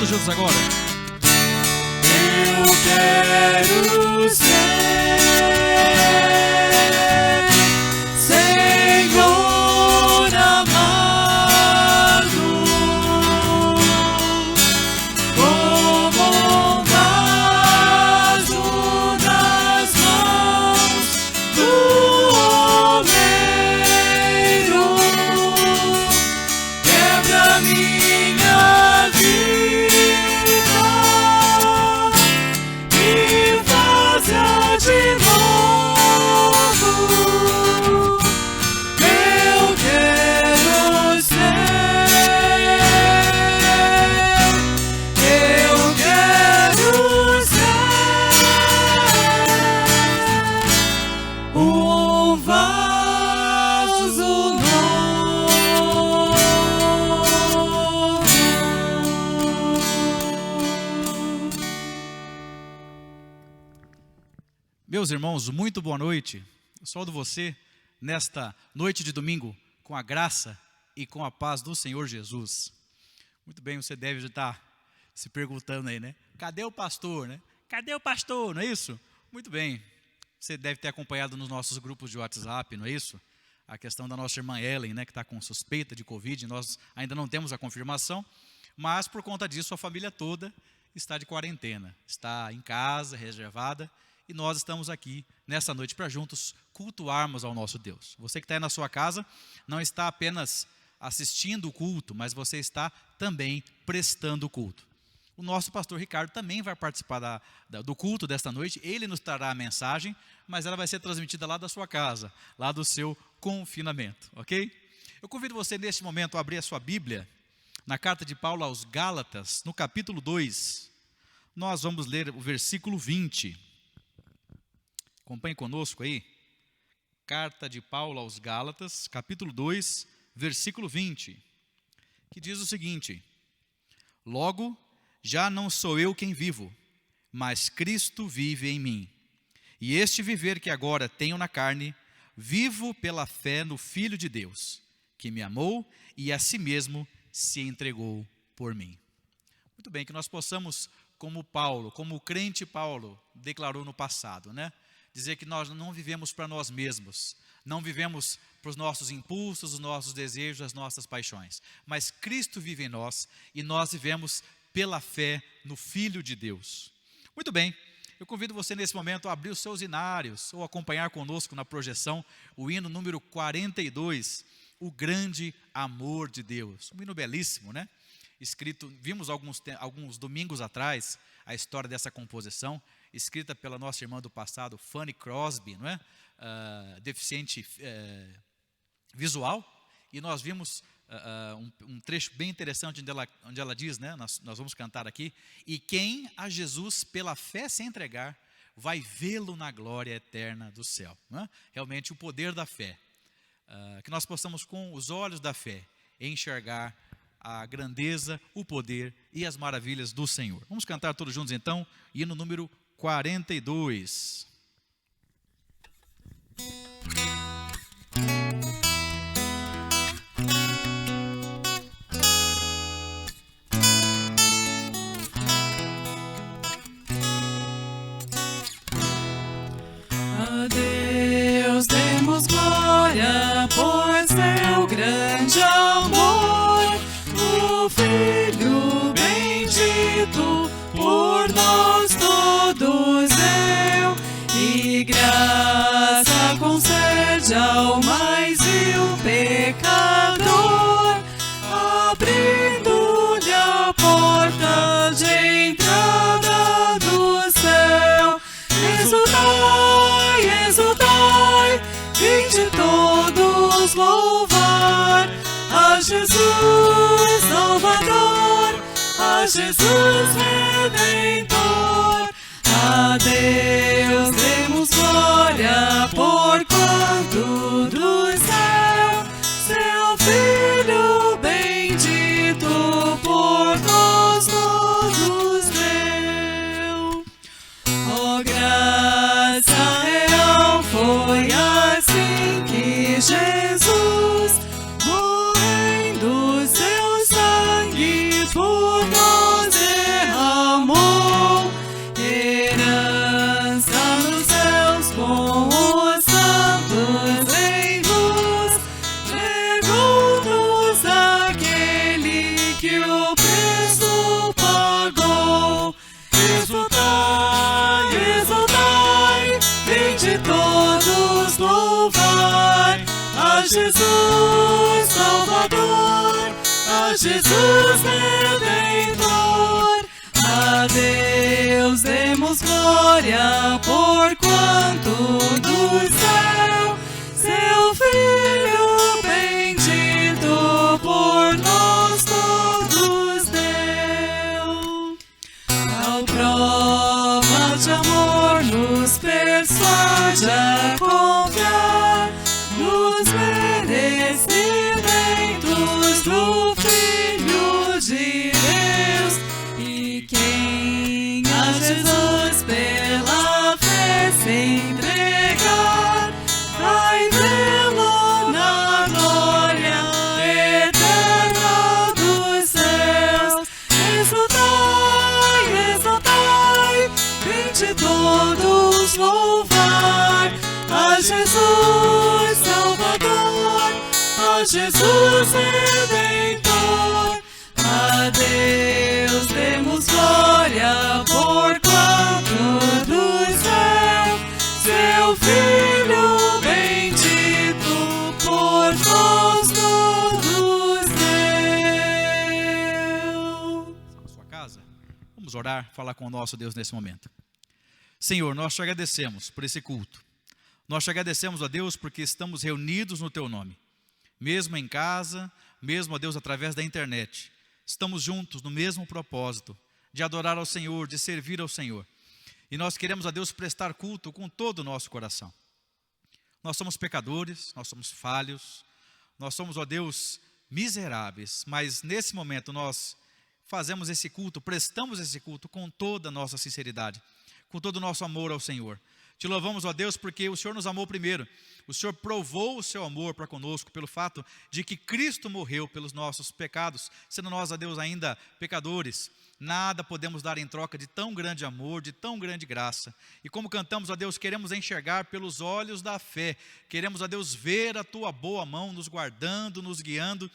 todos juntos agora. Eu quero ser Senhor amado, como um vaso nas mãos do oleiro. Quebra minha vida e faz-a de novo. Eu quero ser um vaso novo. Meus irmãos, muito boa noite. Eu saúdo você nesta noite de domingo com a graça e com a paz do Senhor Jesus. Muito bem, você deve estar se perguntando aí, né? Cadê o pastor, né? Cadê o pastor, não é isso? Muito bem, você deve ter acompanhado nos nossos grupos de WhatsApp, não é isso? A questão da nossa irmã Ellen, né? Que está com suspeita de Covid, nós ainda não temos a confirmação, mas por conta disso a família toda está de quarentena, está em casa, reservada, e nós estamos aqui nessa noite para juntos cultuarmos ao nosso Deus. Você que está aí na sua casa, não está apenas assistindo o culto, mas você está também prestando o culto. O nosso pastor Ricardo também vai participar do culto desta noite, ele nos trará a mensagem, mas ela vai ser transmitida lá da sua casa, lá do seu confinamento, ok? Eu convido você neste momento a abrir a sua Bíblia, na carta de Paulo aos Gálatas, no capítulo 2, nós vamos ler o versículo 20. Acompanhe conosco aí, carta de Paulo aos Gálatas, capítulo 2, versículo 20, que diz o seguinte: logo, já não sou eu quem vivo, mas Cristo vive em mim. E este viver que agora tenho na carne, vivo pela fé no Filho de Deus, que me amou e a si mesmo se entregou por mim. Muito bem, que nós possamos, como Paulo, como o crente Paulo declarou no passado, né? Dizer que nós não vivemos para nós mesmos, não vivemos para os nossos impulsos, os nossos desejos, as nossas paixões, mas Cristo vive em nós e nós vivemos pela fé no Filho de Deus. Muito bem, eu convido você nesse momento a abrir os seus hinários ou acompanhar conosco na projeção o hino número 42, O Grande Amor de Deus. Um hino belíssimo, né? Escrito, vimos alguns domingos atrás a história dessa composição, escrita pela nossa irmã do passado, Fanny Crosby, não é? Deficiente visual, e nós vimos um trecho bem interessante onde ela diz, né? Nós vamos cantar aqui: e quem a Jesus pela fé se entregar, vai vê-lo na glória eterna do céu. Não é? Realmente o poder da fé, que nós possamos com os olhos da fé enxergar a grandeza, o poder e as maravilhas do Senhor. Vamos cantar todos juntos então, hino número 42. A Deus demos glória por seu grande amor, o Filho bendito por nós todos deu, e graça concede ao mais vil pecador, abrindo-lhe a porta de entrada do céu. Exultai, exultai, vinde todos louvar a Jesus Salvador, a Jesus Redentor. A Deus demos glória, porquanto do céu seu Filho bendito por nós todos deu. Ó graça real, foi assim que Jesus, morrendo seu sangue por nós Salvador, a Jesus Redentor. A Deus demos glória, porquanto do céu seu Filho bendito por nós todos deu. Tal prova de amor nos persuade a confiar nos merecimentos do Filho de Deus. E quem a Jesus pela fé se entregar, vai vê-lo na glória eterna dos céus. Exultai, exultai, vinde todos louvar a Jesus Salvador, a Jesus Redentor. A Deus demos glória, porquanto do céu seu Filho bendito por nós todos deu. Na sua casa, vamos orar, falar com o nosso Deus nesse momento. Senhor, nós te agradecemos por esse culto. Nós te agradecemos, ó Deus, porque estamos reunidos no teu nome. Mesmo em casa, mesmo, ó Deus, através da internet. Estamos juntos no mesmo propósito, de adorar ao Senhor, de servir ao Senhor. E nós queremos, ó Deus, prestar culto com todo o nosso coração. Nós somos pecadores, nós somos falhos, nós somos, ó Deus, miseráveis. Mas nesse momento nós fazemos esse culto, prestamos esse culto com toda a nossa sinceridade, com todo o nosso amor ao Senhor. Te louvamos, ó Deus, porque o Senhor nos amou primeiro. O Senhor provou o seu amor para conosco pelo fato de que Cristo morreu pelos nossos pecados, sendo nós, ó Deus, ainda pecadores. Nada podemos dar em troca de tão grande amor, de tão grande graça. E como cantamos, ó Deus, queremos enxergar pelos olhos da fé. Queremos, ó Deus, ver a tua boa mão nos guardando, nos guiando.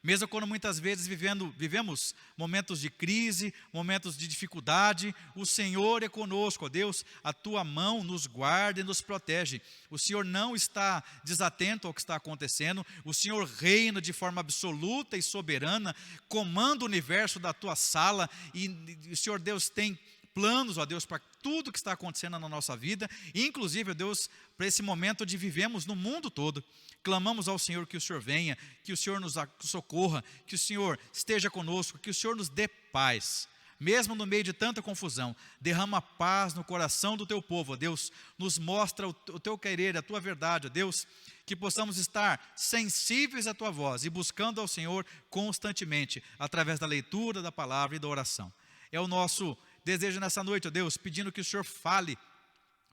Mesmo quando muitas vezes vivemos momentos de crise, momentos de dificuldade, o Senhor é conosco, ó Deus, a tua mão nos guarda e nos protege. O Senhor não está desatento ao que está acontecendo, o Senhor reina de forma absoluta e soberana, comanda o universo da tua sala, e o Senhor Deus tem planos, ó Deus, para tudo que está acontecendo na nossa vida, inclusive, ó Deus, para esse momento de vivemos no mundo todo. Clamamos ao Senhor que o Senhor venha, que o Senhor nos socorra, que o Senhor esteja conosco, que o Senhor nos dê paz. Mesmo no meio de tanta confusão, derrama paz no coração do teu povo, ó Deus. Nos mostra o teu querer, a tua verdade, ó Deus. Que possamos estar sensíveis à tua voz e buscando ao Senhor constantemente, através da leitura da palavra e da oração. É o nosso desejo nessa noite, ó Deus, pedindo que o Senhor fale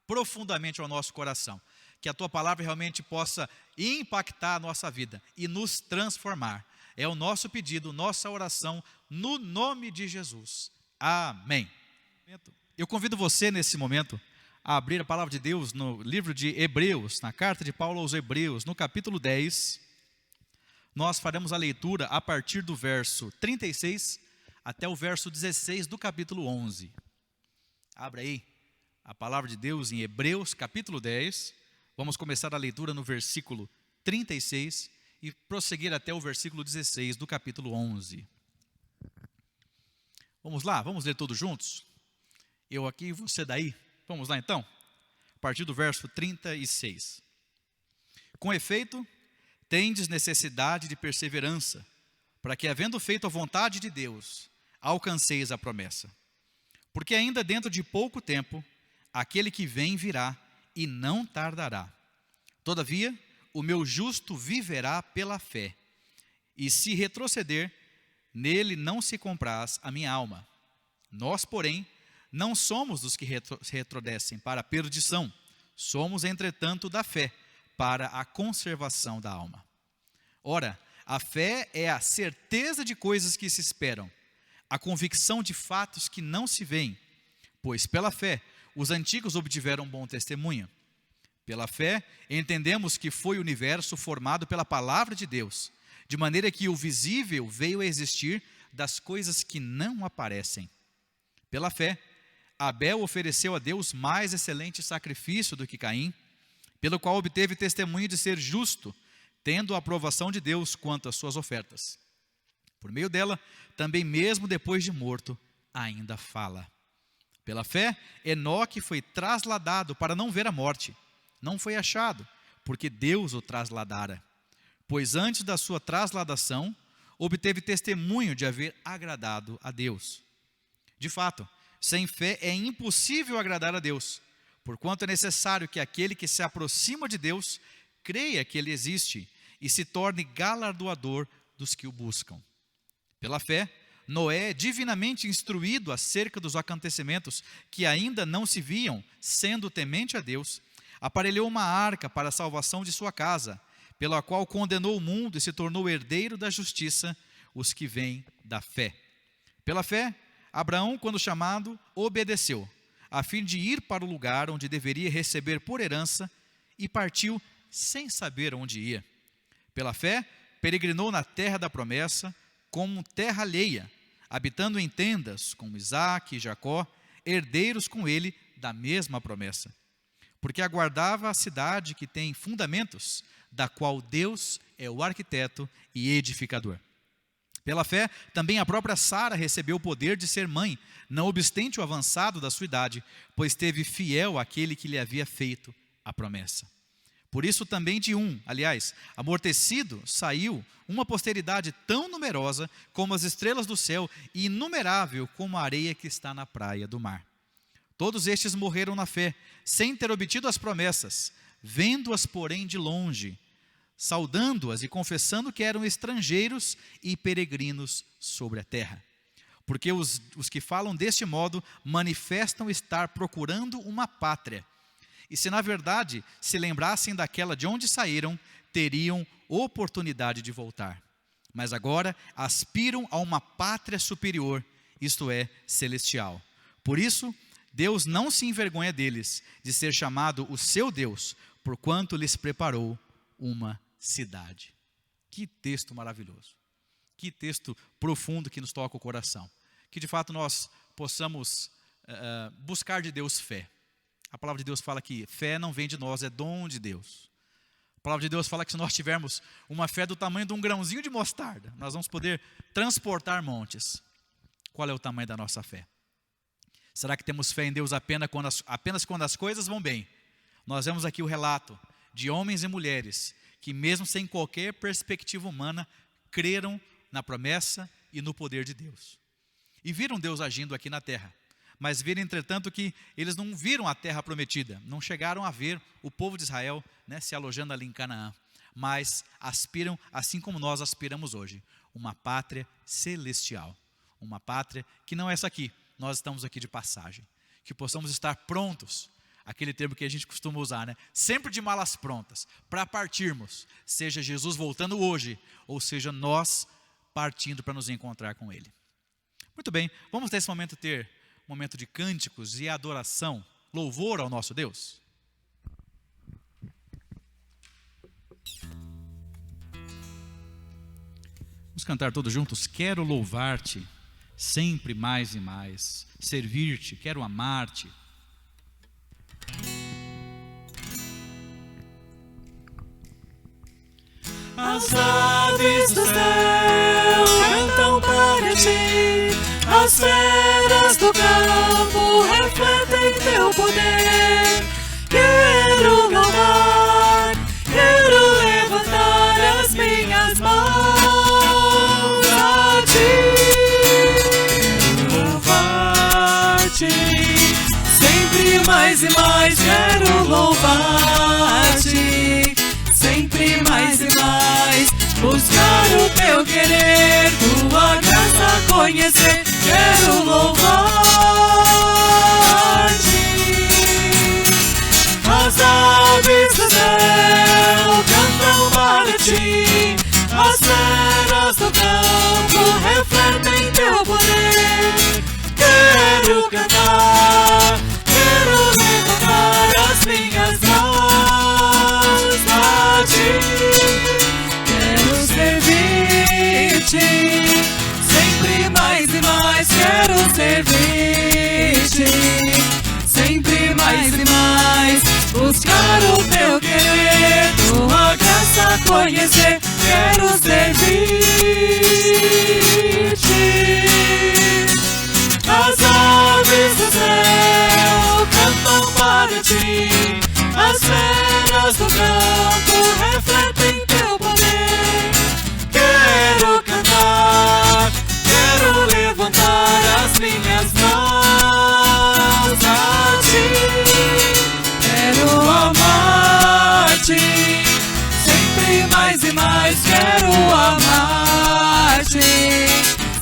profundamente ao nosso coração. Que a tua palavra realmente possa impactar a nossa vida e nos transformar. É o nosso pedido, nossa oração, no nome de Jesus. Amém. Eu convido você nesse momento a abrir a palavra de Deus no livro de Hebreus, na carta de Paulo aos Hebreus, no capítulo 10. Nós faremos a leitura a partir do verso 36 até o verso 16 do capítulo 11. Abra aí a palavra de Deus em Hebreus, capítulo 10. Vamos começar a leitura no versículo 36 e prosseguir até o versículo 16 do capítulo 11. Vamos lá, vamos ler todos juntos? Eu aqui e você daí. Vamos lá então? A partir do verso 36. Com efeito, tendes necessidade de perseverança, para que, havendo feito a vontade de Deus, alcanceis a promessa. Porque ainda dentro de pouco tempo, aquele que vem virá e não tardará. Todavia, o meu justo viverá pela fé, e se retroceder, nele não se compraz a minha alma. Nós, porém, não somos dos que retrodescem para a perdição, somos, entretanto, da fé, para a conservação da alma. Ora, a fé é a certeza de coisas que se esperam, a convicção de fatos que não se veem, pois pela fé os antigos obtiveram bom testemunho. Pela fé entendemos que foi o universo formado pela palavra de Deus, de maneira que o visível veio a existir das coisas que não aparecem. Pela fé, Abel ofereceu a Deus mais excelente sacrifício do que Caim, pelo qual obteve testemunho de ser justo, tendo a aprovação de Deus quanto às suas ofertas. Por meio dela, também mesmo depois de morto, ainda fala. Pela fé, Enoque foi trasladado para não ver a morte. Não foi achado, porque Deus o trasladara. Pois antes da sua trasladação, obteve testemunho de haver agradado a Deus. De fato, sem fé é impossível agradar a Deus, porquanto é necessário que aquele que se aproxima de Deus creia que Ele existe e se torne galardoador dos que o buscam. Pela fé, Noé, divinamente instruído acerca dos acontecimentos que ainda não se viam, sendo temente a Deus, aparelhou uma arca para a salvação de sua casa, pela qual condenou o mundo e se tornou herdeiro da justiça, os que vêm da fé. Pela fé, Abraão, quando chamado, obedeceu, a fim de ir para o lugar onde deveria receber por herança, e partiu sem saber onde ia. Pela fé, peregrinou na terra da promessa, como terra alheia, habitando em tendas com Isaque e Jacó, herdeiros com ele da mesma promessa. Porque aguardava a cidade que tem fundamentos, da qual Deus é o arquiteto e edificador. Pela fé, também a própria Sara recebeu o poder de ser mãe, não obstante o avançado da sua idade, pois teve fiel aquele que lhe havia feito a promessa. Por isso também de amortecido, saiu uma posteridade tão numerosa como as estrelas do céu e inumerável como a areia que está na praia do mar. Todos estes morreram na fé, sem ter obtido as promessas, vendo-as, porém, de longe, saudando-as e confessando que eram estrangeiros e peregrinos sobre a terra. Porque os que falam deste modo manifestam estar procurando uma pátria. E se na verdade se lembrassem daquela de onde saíram, teriam oportunidade de voltar. Mas agora aspiram a uma pátria superior, isto é, celestial. Por isso, Deus não se envergonha deles, de ser chamado o seu Deus, porquanto lhes preparou uma cidade. Que texto maravilhoso. Que texto profundo que nos toca o coração. Que de fato nós possamos buscar de Deus fé. A palavra de Deus fala que fé não vem de nós, é dom de Deus. A palavra de Deus fala que se nós tivermos uma fé do tamanho de um grãozinho de mostarda, nós vamos poder transportar montes. Qual é o tamanho da nossa fé? Será que temos fé em Deus apenas quando as coisas vão bem? Nós vemos aqui o relato de homens e mulheres que mesmo sem qualquer perspectiva humana, creram na promessa e no poder de Deus. E viram Deus agindo aqui na terra. Mas viram, entretanto, que eles não viram a terra prometida, não chegaram a ver o povo de Israel, se alojando ali em Canaã, mas aspiram, assim como nós aspiramos hoje, uma pátria celestial, uma pátria que não é essa aqui, nós estamos aqui de passagem, que possamos estar prontos, aquele termo que a gente costuma usar, sempre de malas prontas, para partirmos, seja Jesus voltando hoje, ou seja nós partindo para nos encontrar com Ele. Muito bem, vamos nesse momento ter momento de cânticos e adoração, louvor ao nosso Deus. Vamos cantar todos juntos. Quero louvar-te, sempre mais e mais, servir-te, quero amar-te. As aves do céu cantam para ti, as feras do campo refletem teu poder. Quero louvar, quero levantar as minhas mãos a ti. Quero louvar-te, sempre mais e mais quero louvar-te, sempre mais e mais buscar o teu querer, tua graça conhecer. Quero louvar-te. As aves do céu cantam para ti, as feras do campo refletem teu poder. Quero cantar, quero levantar as minhas mãos a ti. Quero servir-te, sempre mais e mais quero servir-te, sempre mais e mais buscar o teu querer, tua graça graça conhecer, quero servir-te. As aves do céu cantam para ti, as feras do campo refletem teu poder. Quero cantar, quero levantar as minhas mãos a ti. Quero amar-te, sempre mais e mais. Quero amar-te,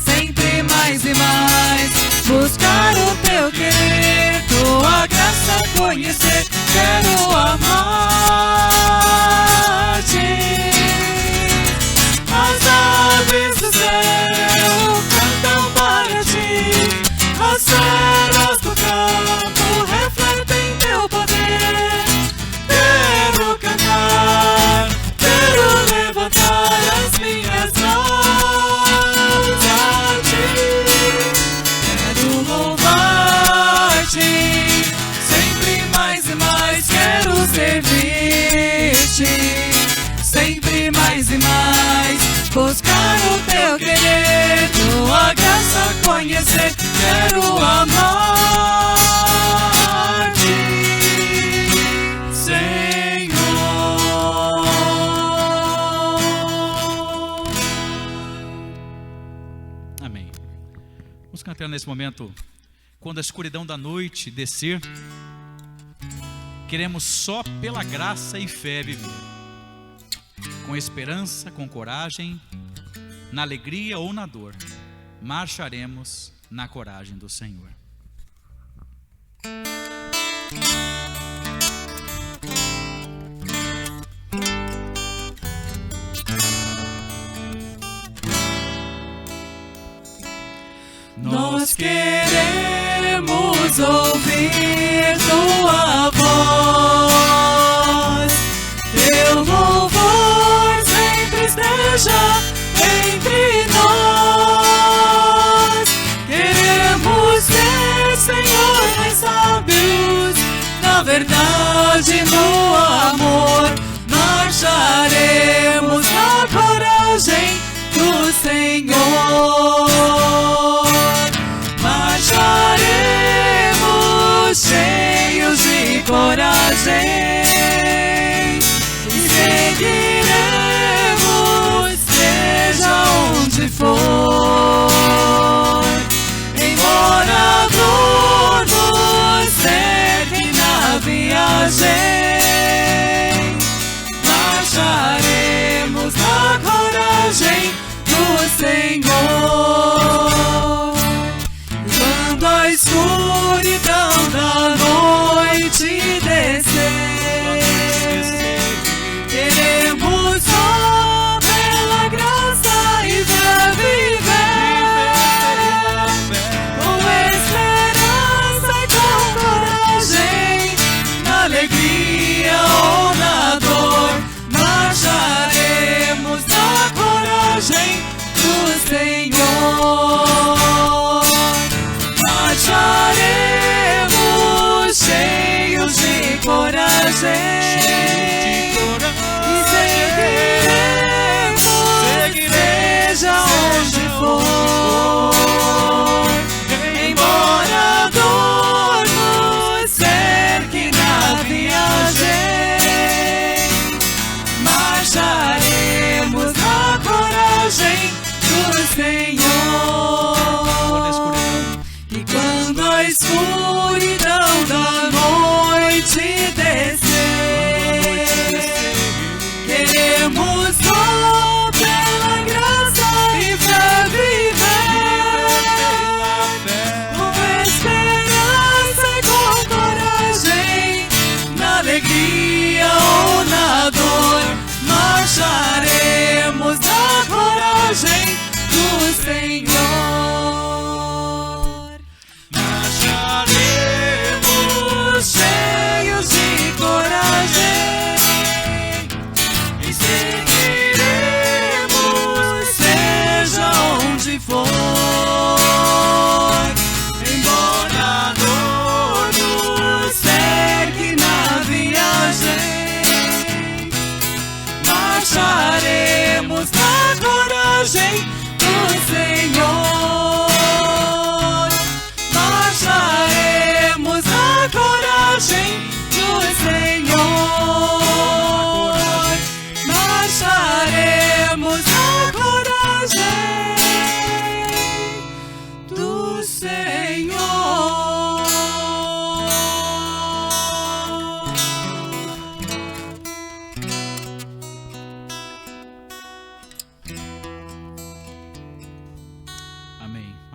sempre mais e mais. Buscar o teu querer, tua graça conhecer. Quero amar-te. As aves do céu cantam para ti, as feras do campo refletem teu poder. Quero cantar, quero levantar as minhas mãos a ti. Quero louvar-te, sempre mais e mais. Quero servir-te, sempre mais e mais. Buscar o teu querer, tua graça conhecer. Quero amar-te, Senhor. Amém. Vamos cantar nesse momento. Quando a escuridão da noite descer, queremos só pela graça e fé viver, com esperança, com coragem, na alegria ou na dor, marcharemos na coragem do Senhor. Nós queremos ouvir tua voz, teu louvor sempre esteja entre nós. Queremos ser, Senhor, mais sábios na verdade, no amor. Marcharemos na coragem do Senhor. Marcharemos cheios de coragem e seguiremos, seja onde for. Embora a dor nos cerque na viagem, marcharemos na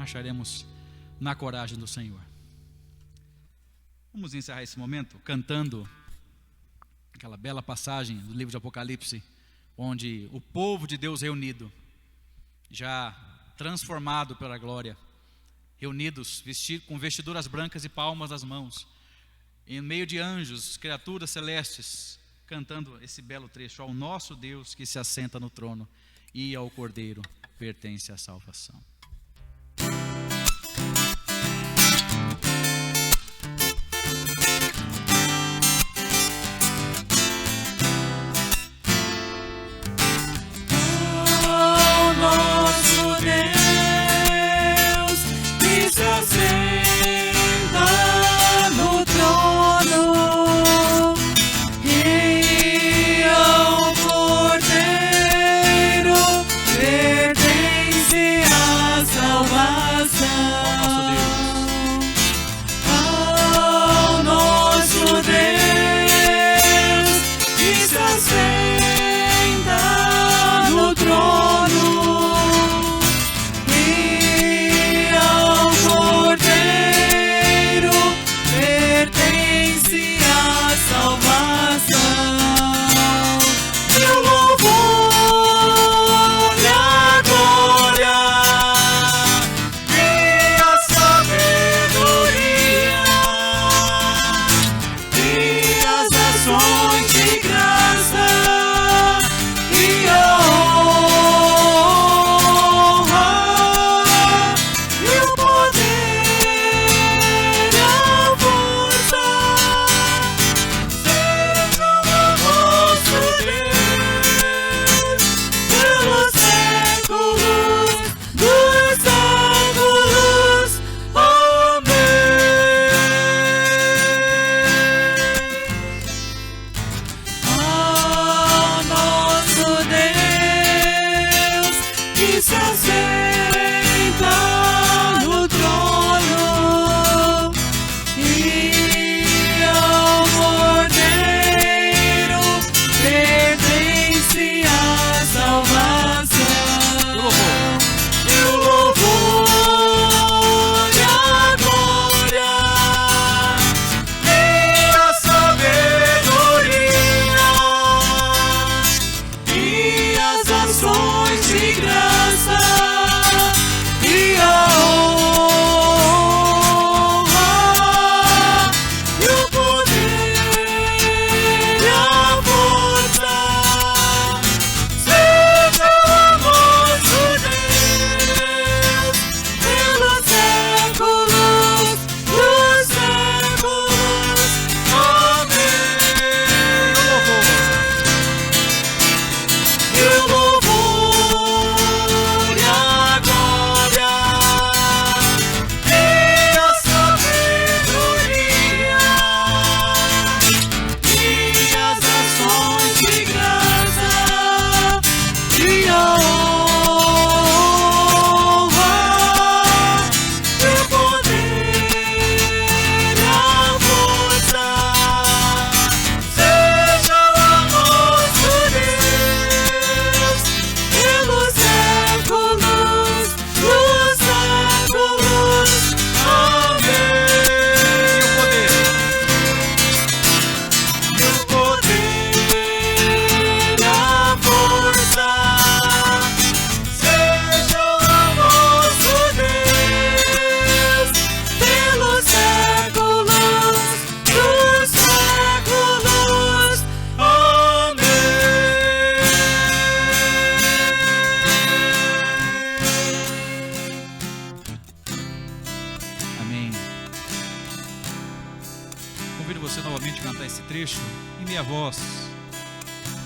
marcharemos na coragem do Senhor. Vamos encerrar esse momento cantando aquela bela passagem do livro de Apocalipse, onde o povo de Deus reunido, já transformado pela glória, reunidos, vestidos com vestiduras brancas e palmas nas mãos, em meio de anjos, criaturas celestes, cantando esse belo trecho: ao nosso Deus que se assenta no trono e ao Cordeiro pertence a salvação.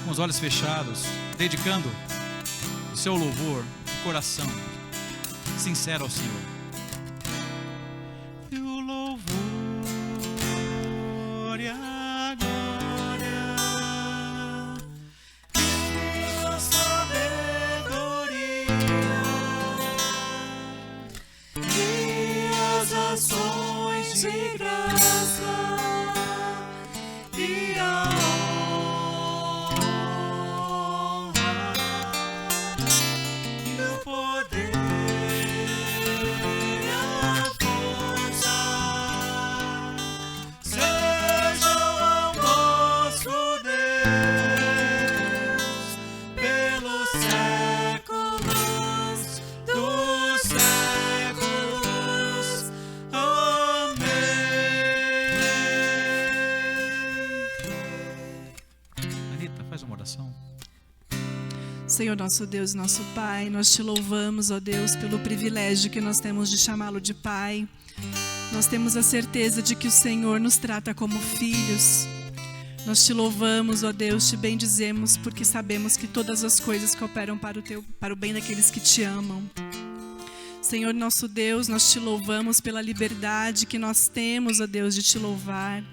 Com os olhos fechados, dedicando o seu louvor de coração sincero ao Senhor. E o louvor e a glória e a sabedoria e as ações de graça e a honra e o poder Senhor nosso Deus, nosso Pai, nós te louvamos, ó Deus, pelo privilégio que nós temos de chamá-lo de Pai. Nós temos a certeza de que o Senhor nos trata como filhos. Nós te louvamos, ó Deus, te bendizemos, porque sabemos que todas as coisas cooperam para o bem daqueles que te amam. Senhor nosso Deus, nós te louvamos pela liberdade que nós temos, ó Deus, de te louvar.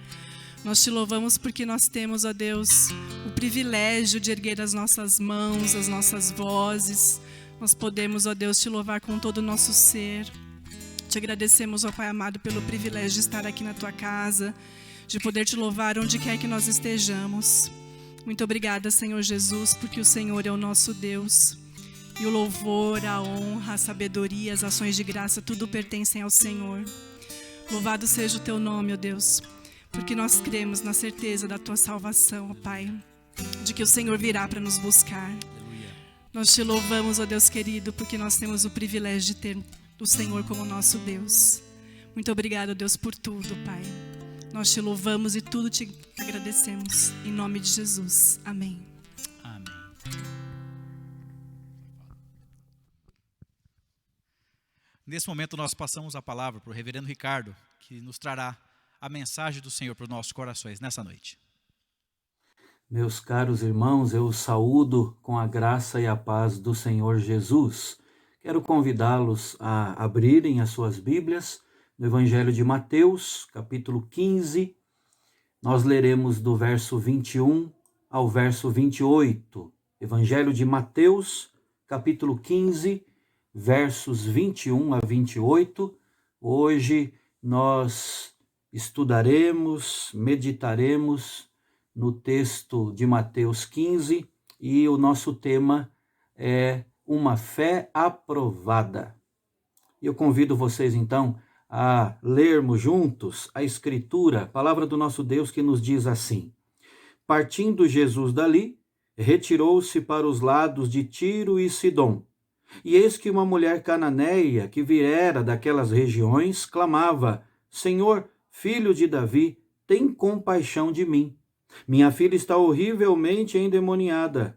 Nós te louvamos porque nós temos, ó Deus, o privilégio de erguer as nossas mãos, as nossas vozes. Nós podemos, ó Deus, te louvar com todo o nosso ser. Te agradecemos, ó Pai amado, pelo privilégio de estar aqui na tua casa, de poder te louvar onde quer que nós estejamos. Muito obrigada, Senhor Jesus, porque o Senhor é o nosso Deus. E o louvor, a honra, a sabedoria, as ações de graça, tudo pertencem ao Senhor. Louvado seja o teu nome, ó Deus, porque nós cremos na certeza da tua salvação, ó Pai, de que o Senhor virá para nos buscar. Nós te louvamos, ó Deus querido, porque nós temos o privilégio de ter o Senhor como nosso Deus. Muito obrigado, Deus, por tudo, Pai. Nós te louvamos e tudo te agradecemos. Em nome de Jesus. Amém. Amém. Nesse momento nós passamos a palavra para o reverendo Ricardo, que nos trará a mensagem do Senhor para os nossos corações nessa noite. Meus caros irmãos, eu os saúdo com a graça e a paz do Senhor Jesus. Quero convidá-los a abrirem as suas Bíblias no Evangelho de Mateus, capítulo 15. Nós leremos do verso 21 ao verso 28. Evangelho de Mateus, capítulo 15, versos 21 a 28. Hoje nós estudaremos, meditaremos no texto de Mateus 15 e o nosso tema é uma fé aprovada. Eu convido vocês então a lermos juntos a Escritura, a palavra do nosso Deus, que nos diz assim: partindo Jesus dali, retirou-se para os lados de Tiro e Sidom. E eis que uma mulher cananeia, que viera daquelas regiões, clamava: Senhor, filho de Davi, tem compaixão de mim. Minha filha está horrivelmente endemoniada.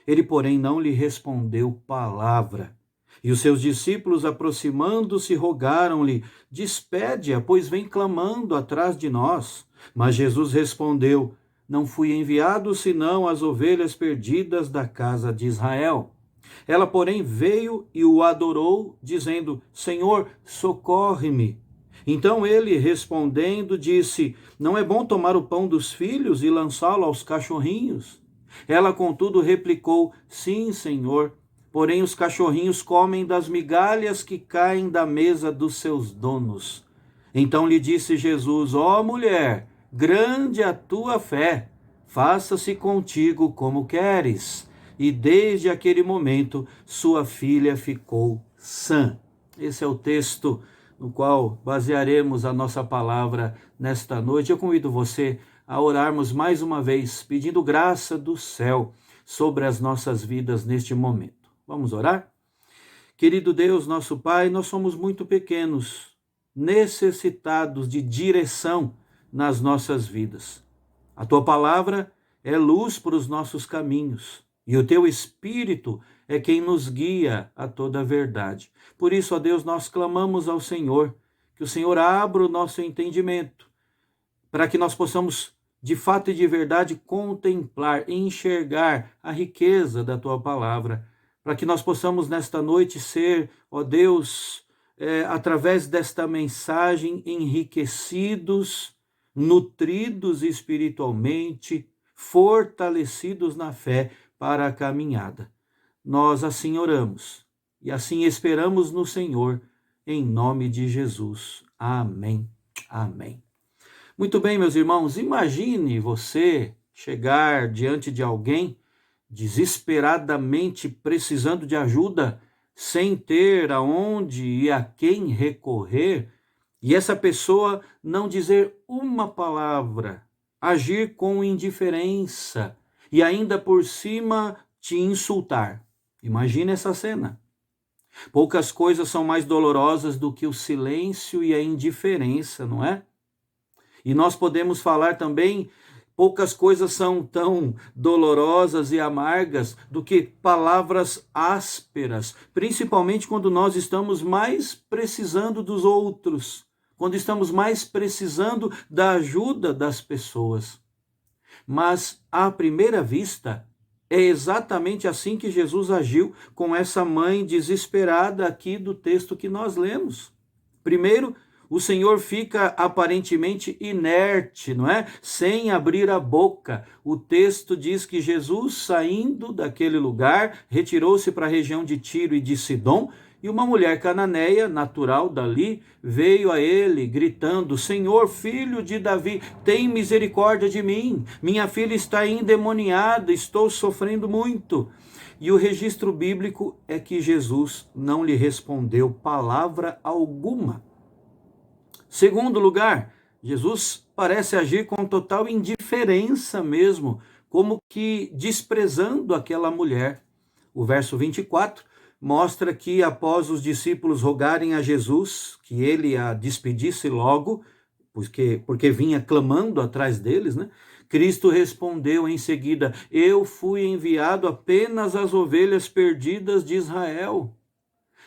Ele, porém, não lhe respondeu palavra. E os seus discípulos, aproximando-se, rogaram-lhe: despede-a, pois vem clamando atrás de nós. Mas Jesus respondeu: não fui enviado senão às ovelhas perdidas da casa de Israel. Ela, porém, veio e o adorou, dizendo: Senhor, socorre-me. Então ele, respondendo, disse: não é bom tomar o pão dos filhos e lançá-lo aos cachorrinhos? Ela, contudo, replicou: sim, Senhor, porém os cachorrinhos comem das migalhas que caem da mesa dos seus donos. Então lhe disse Jesus: ó mulher, grande a tua fé, faça-se contigo como queres. E desde aquele momento sua filha ficou sã. Esse é o texto no qual basearemos a nossa palavra nesta noite. Eu convido você a orarmos mais uma vez, pedindo graça do céu sobre as nossas vidas neste momento. Vamos orar? Querido Deus, nosso Pai, nós somos muito pequenos, necessitados de direção nas nossas vidas. A tua palavra é luz para os nossos caminhos, e o teu Espírito é quem nos guia a toda a verdade. Por isso, ó Deus, nós clamamos ao Senhor, que o Senhor abra o nosso entendimento, para que nós possamos, de fato e de verdade, contemplar e enxergar a riqueza da tua palavra, para que nós possamos nesta noite ser, ó Deus, através desta mensagem, enriquecidos, nutridos espiritualmente, fortalecidos na fé para a caminhada. Nós assim oramos e assim esperamos no Senhor, em nome de Jesus. Amém. Amém. Muito bem, meus irmãos, imagine você chegar diante de alguém desesperadamente precisando de ajuda, sem ter aonde e a quem recorrer, e essa pessoa não dizer uma palavra, agir com indiferença e ainda por cima te insultar. Imagine essa cena. Poucas coisas são mais dolorosas do que o silêncio e a indiferença, não é? E nós podemos falar também, Poucas coisas são tão dolorosas e amargas do que palavras ásperas, principalmente quando nós estamos mais precisando dos outros, quando estamos mais precisando da ajuda das pessoas. Mas, à primeira vista, é exatamente assim que Jesus agiu com essa mãe desesperada aqui do texto que nós lemos. Primeiro, o Senhor fica aparentemente inerte, não é? Sem abrir a boca. O texto diz que Jesus, saindo daquele lugar, retirou-se para a região de Tiro e de Sidom, e uma mulher cananeia, natural dali, veio a ele, gritando: Senhor, filho de Davi, tem misericórdia de mim. Minha filha está endemoniada, estou sofrendo muito. E o registro bíblico é que Jesus não lhe respondeu palavra alguma. Segundo lugar, Jesus parece agir com total indiferença mesmo, como que desprezando aquela mulher. O verso 24 mostra que após os discípulos rogarem a Jesus que ele a despedisse logo, porque vinha clamando atrás deles, né? Cristo respondeu em seguida: eu fui enviado apenas às ovelhas perdidas de Israel.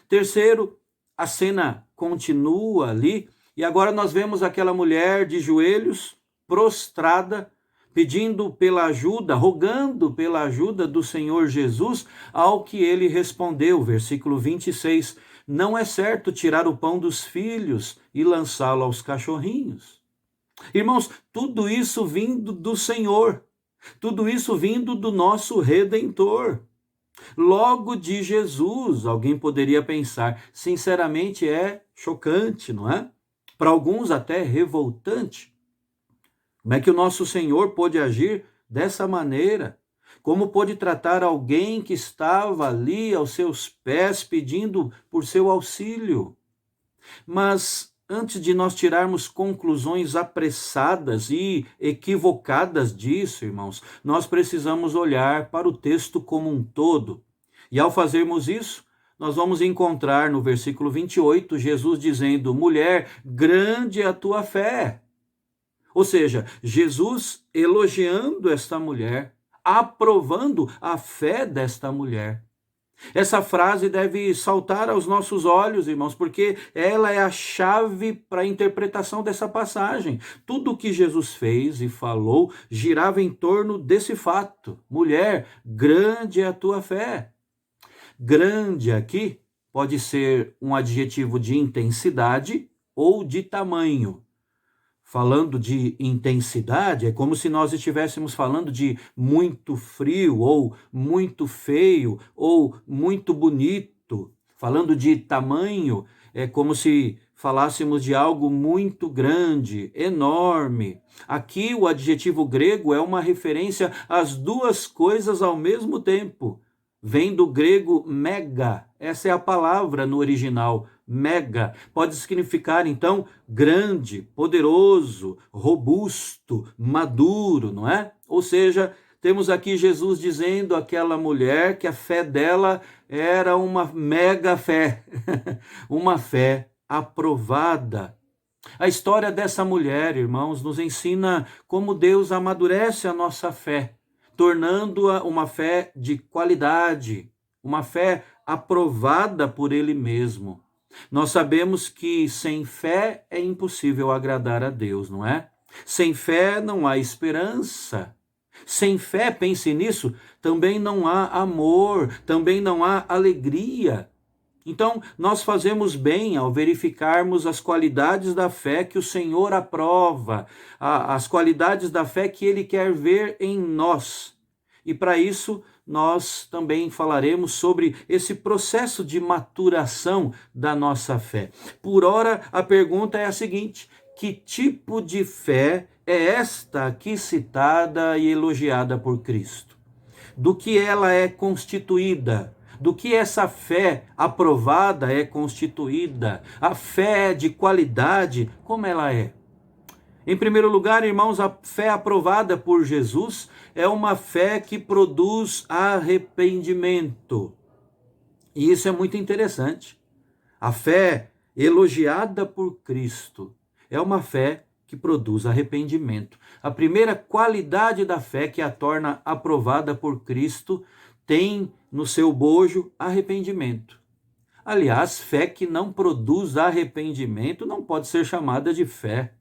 Terceiro, a cena continua ali, e agora nós vemos aquela mulher de joelhos, prostrada, pedindo pela ajuda, rogando pela ajuda do Senhor Jesus, ao que ele respondeu, versículo 26, não é certo tirar o pão dos filhos e lançá-lo aos cachorrinhos. Irmãos, tudo isso vindo do Senhor, tudo isso vindo do nosso Redentor. Logo de Jesus, alguém poderia pensar, sinceramente é chocante, não é? Para alguns até revoltante. Como é que o nosso Senhor pôde agir dessa maneira? Como pôde tratar alguém que estava ali aos seus pés pedindo por seu auxílio? Mas antes de nós tirarmos conclusões apressadas e equivocadas disso, irmãos, nós precisamos olhar para o texto como um todo. E ao fazermos isso, nós vamos encontrar no versículo 28, Jesus dizendo: mulher, grande é a tua fé. Ou seja, Jesus elogiando esta mulher, aprovando a fé desta mulher. Essa frase deve saltar aos nossos olhos, irmãos, porque ela é a chave para a interpretação dessa passagem. Tudo o que Jesus fez e falou girava em torno desse fato. Mulher, grande é a tua fé. Grande aqui pode ser um adjetivo de intensidade ou de tamanho. Falando de intensidade, é como se nós estivéssemos falando de muito frio, ou muito feio, ou muito bonito. Falando de tamanho, é como se falássemos de algo muito grande, enorme. Aqui o adjetivo grego é uma referência às duas coisas ao mesmo tempo. Vem do grego mega, essa é a palavra no original, mega. Pode significar, então, grande, poderoso, robusto, maduro, não é? Ou seja, temos aqui Jesus dizendo àquela mulher que a fé dela era uma mega fé, uma fé aprovada. A história dessa mulher, irmãos, nos ensina como Deus amadurece a nossa fé, tornando-a uma fé de qualidade, uma fé aprovada por Ele mesmo. Nós sabemos que sem fé é impossível agradar a Deus, não é? Sem fé não há esperança. Sem fé, pense nisso, também não há amor, também não há alegria. Então, nós fazemos bem ao verificarmos as qualidades da fé que o Senhor aprova, as qualidades da fé que Ele quer ver em nós. E para isso, nós também falaremos sobre esse processo de maturação da nossa fé. Por ora, a pergunta é a seguinte: que tipo de fé é esta aqui citada e elogiada por Cristo? Do que ela é constituída? Do que essa fé aprovada é constituída? A fé de qualidade, como ela é? Em primeiro lugar, irmãos, a fé aprovada por Jesus é uma fé que produz arrependimento. E isso é muito interessante. A fé elogiada por Cristo é uma fé que produz arrependimento. A primeira qualidade da fé que a torna aprovada por Cristo tem no seu bojo arrependimento. Aliás, fé que não produz arrependimento não pode ser chamada de fé.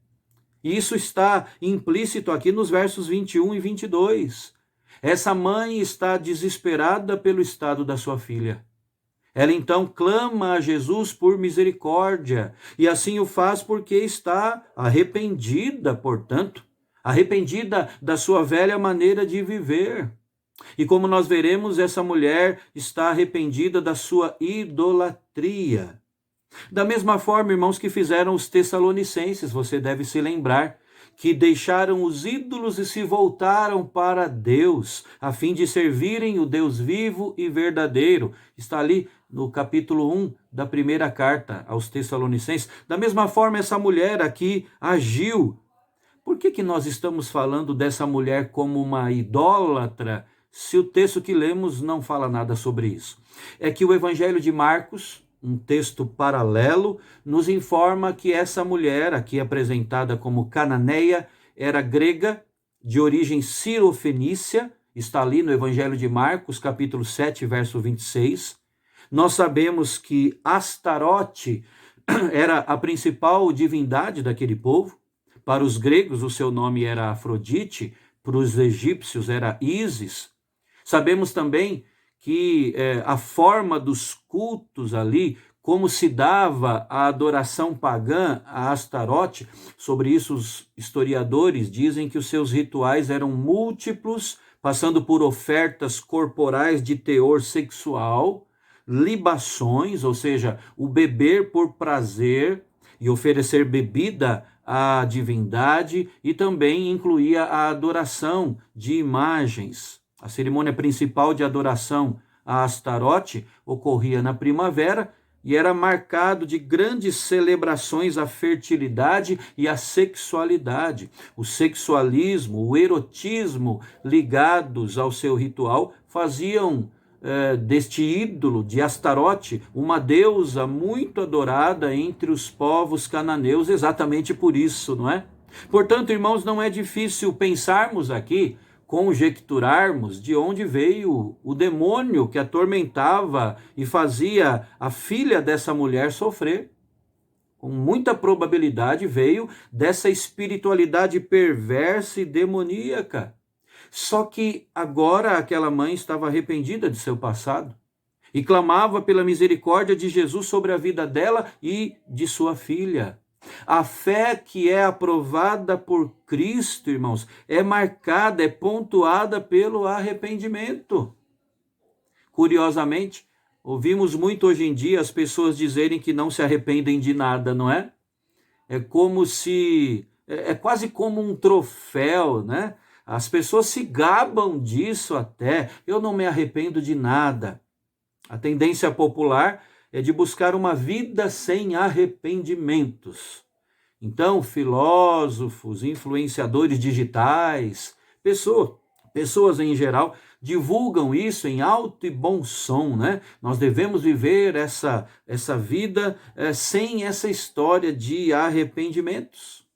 E isso está implícito aqui nos versos 21 e 22. Essa mãe está desesperada pelo estado da sua filha. Ela então clama a Jesus por misericórdia, e assim o faz porque está arrependida, portanto, arrependida da sua velha maneira de viver. E como nós veremos, essa mulher está arrependida da sua idolatria. Da mesma forma, irmãos, que fizeram os tessalonicenses, você deve se lembrar, que deixaram os ídolos e se voltaram para Deus, a fim de servirem o Deus vivo e verdadeiro. Está ali no capítulo 1 da primeira carta aos Tessalonicenses. Da mesma forma, essa mulher aqui agiu. Por que nós estamos falando dessa mulher como uma idólatra, se o texto que lemos não fala nada sobre isso? É que o Evangelho de Marcos, um texto paralelo, nos informa que essa mulher, aqui apresentada como cananeia, era grega, de origem cirofenícia, está ali no Evangelho de Marcos, capítulo 7, verso 26. Nós sabemos que Astarote era a principal divindade daquele povo. Para os gregos, o seu nome era Afrodite, para os egípcios era Ísis. Sabemos também que a forma dos cultos ali, como se dava a adoração pagã a Astarote, sobre isso os historiadores dizem que os seus rituais eram múltiplos, passando por ofertas corporais de teor sexual, libações, ou seja, o beber por prazer e oferecer bebida à divindade, e também incluía a adoração de imagens. A cerimônia principal de adoração a Astarote ocorria na primavera e era marcado de grandes celebrações à fertilidade e à sexualidade. O sexualismo, o erotismo ligados ao seu ritual faziam deste ídolo de Astarote uma deusa muito adorada entre os povos cananeus, exatamente por isso, não é? Portanto, irmãos, não é difícil pensarmos aqui, conjecturarmos de onde veio o demônio que atormentava e fazia a filha dessa mulher sofrer. Com muita probabilidade veio dessa espiritualidade perversa e demoníaca. Só que agora aquela mãe estava arrependida de seu passado e clamava pela misericórdia de Jesus sobre a vida dela e de sua filha. A fé que é aprovada por Cristo, irmãos, é marcada, é pontuada pelo arrependimento. Curiosamente, ouvimos muito hoje em dia as pessoas dizerem que não se arrependem de nada, não é? É quase como um troféu, né? As pessoas se gabam disso até. Eu não me arrependo de nada. A tendência popular é de buscar uma vida sem arrependimentos. Então, filósofos, influenciadores digitais, pessoas em geral, divulgam isso em alto e bom som, né? Nós devemos viver essa vida sem essa história de arrependimentos.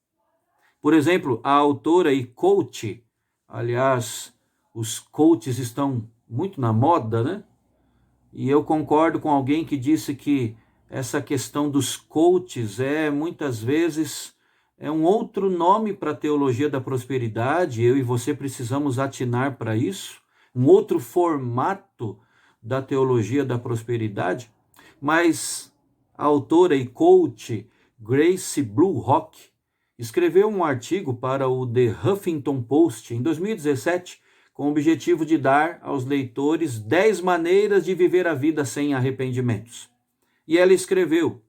Por exemplo, a autora e coach, aliás, os coaches estão muito na moda, né? E eu concordo com alguém que disse que essa questão dos coaches muitas vezes um outro nome para a teologia da prosperidade. Eu e você precisamos atinar para isso. Um outro formato da teologia da prosperidade. Mas a autora e coach Grace Blurock escreveu um artigo para o The Huffington Post em 2017, com o objetivo de dar aos leitores 10 maneiras de viver a vida sem arrependimentos. E ela escreveu: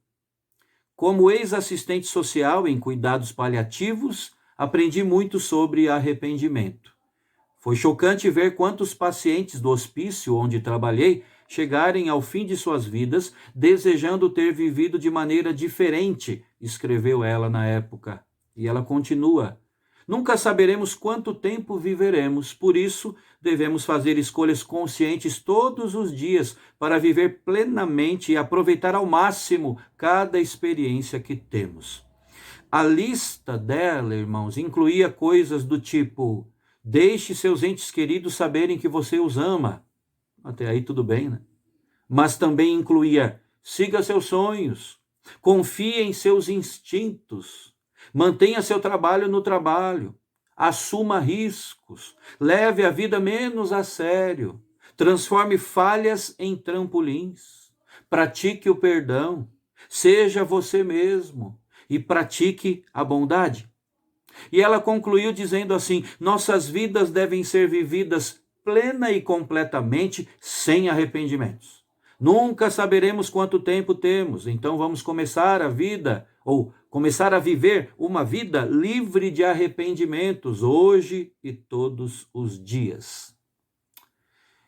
como ex-assistente social em cuidados paliativos, aprendi muito sobre arrependimento. Foi chocante ver quantos pacientes do hospício onde trabalhei chegarem ao fim de suas vidas desejando ter vivido de maneira diferente, escreveu ela na época. E ela continua: nunca saberemos quanto tempo viveremos, por isso devemos fazer escolhas conscientes todos os dias para viver plenamente e aproveitar ao máximo cada experiência que temos. A lista dela, irmãos, incluía coisas do tipo: deixe seus entes queridos saberem que você os ama. Até aí tudo bem, né? Mas também incluía: siga seus sonhos, confie em seus instintos, mantenha seu trabalho no trabalho, assuma riscos, leve a vida menos a sério, transforme falhas em trampolins, pratique o perdão, seja você mesmo e pratique a bondade. E ela concluiu dizendo assim: nossas vidas devem ser vividas plena e completamente sem arrependimentos. Nunca saberemos quanto tempo temos, então vamos começar a vida, ou começar a viver uma vida livre de arrependimentos, hoje e todos os dias.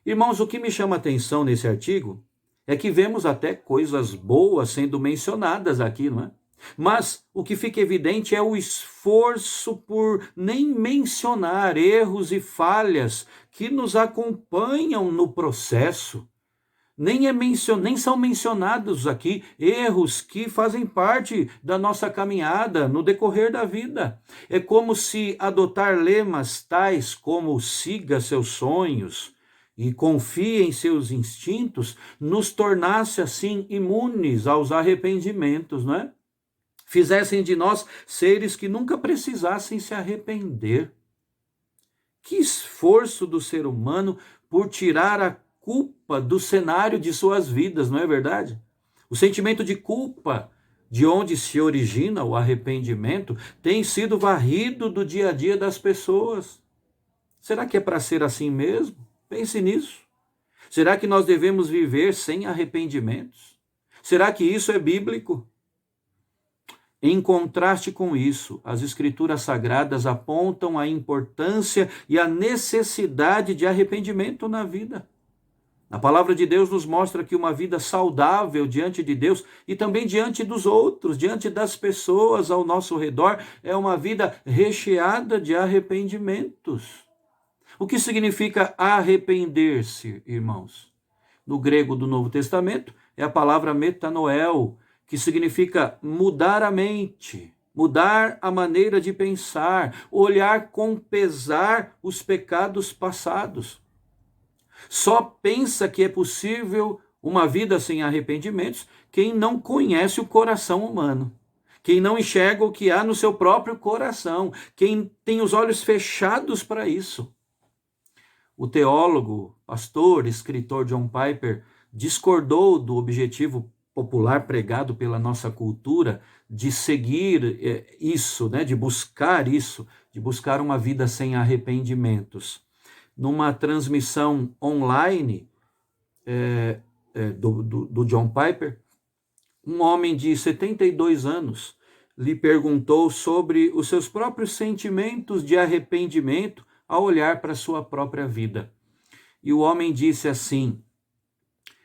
Irmãos, o que me chama a atenção nesse artigo é que vemos até coisas boas sendo mencionadas aqui, não é? Mas o que fica evidente é o esforço por nem mencionar erros e falhas que nos acompanham no processo. Nem são mencionados aqui erros que fazem parte da nossa caminhada no decorrer da vida. É como se adotar lemas tais como siga seus sonhos e confie em seus instintos nos tornasse assim imunes aos arrependimentos, não é? Fizessem de nós seres que nunca precisassem se arrepender. Que esforço do ser humano por tirar a culpa do cenário de suas vidas, não é verdade? O sentimento de culpa, de onde se origina o arrependimento, tem sido varrido do dia a dia das pessoas. Será que é para ser assim mesmo? Pense nisso. Será que nós devemos viver sem arrependimentos? Será que isso é bíblico? Em contraste com isso, as Escrituras Sagradas apontam a importância e a necessidade de arrependimento na vida. A palavra de Deus nos mostra que uma vida saudável diante de Deus e também diante dos outros, diante das pessoas ao nosso redor, é uma vida recheada de arrependimentos. O que significa arrepender-se, irmãos? No grego do Novo Testamento é a palavra metanoel, que significa mudar a mente, mudar a maneira de pensar, olhar com pesar os pecados passados. Só pensa que é possível uma vida sem arrependimentos quem não conhece o coração humano, quem não enxerga o que há no seu próprio coração, quem tem os olhos fechados para isso. O teólogo, pastor, escritor John Piper discordou do objetivo popular pregado pela nossa cultura de seguir isso, né, de buscar isso, de buscar uma vida sem arrependimentos. Numa transmissão online do John Piper, um homem de 72 anos lhe perguntou sobre os seus próprios sentimentos de arrependimento ao olhar para a sua própria vida. E o homem disse assim: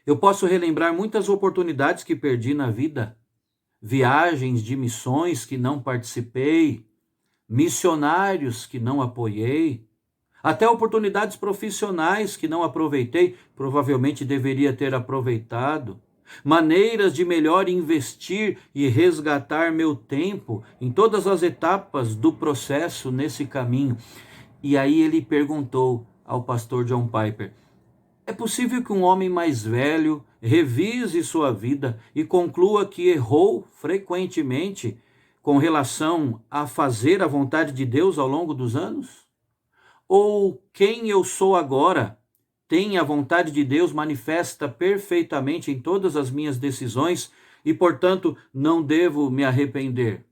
eu posso relembrar muitas oportunidades que perdi na vida, viagens de missões que não participei, missionários que não apoiei, até oportunidades profissionais que não aproveitei, provavelmente deveria ter aproveitado, maneiras de melhor investir e resgatar meu tempo em todas as etapas do processo nesse caminho. E aí ele perguntou ao pastor John Piper: é possível que um homem mais velho revise sua vida e conclua que errou frequentemente com relação a fazer a vontade de Deus ao longo dos anos? Ou quem eu sou agora tem a vontade de Deus manifesta perfeitamente em todas as minhas decisões e, portanto, não devo me arrepender?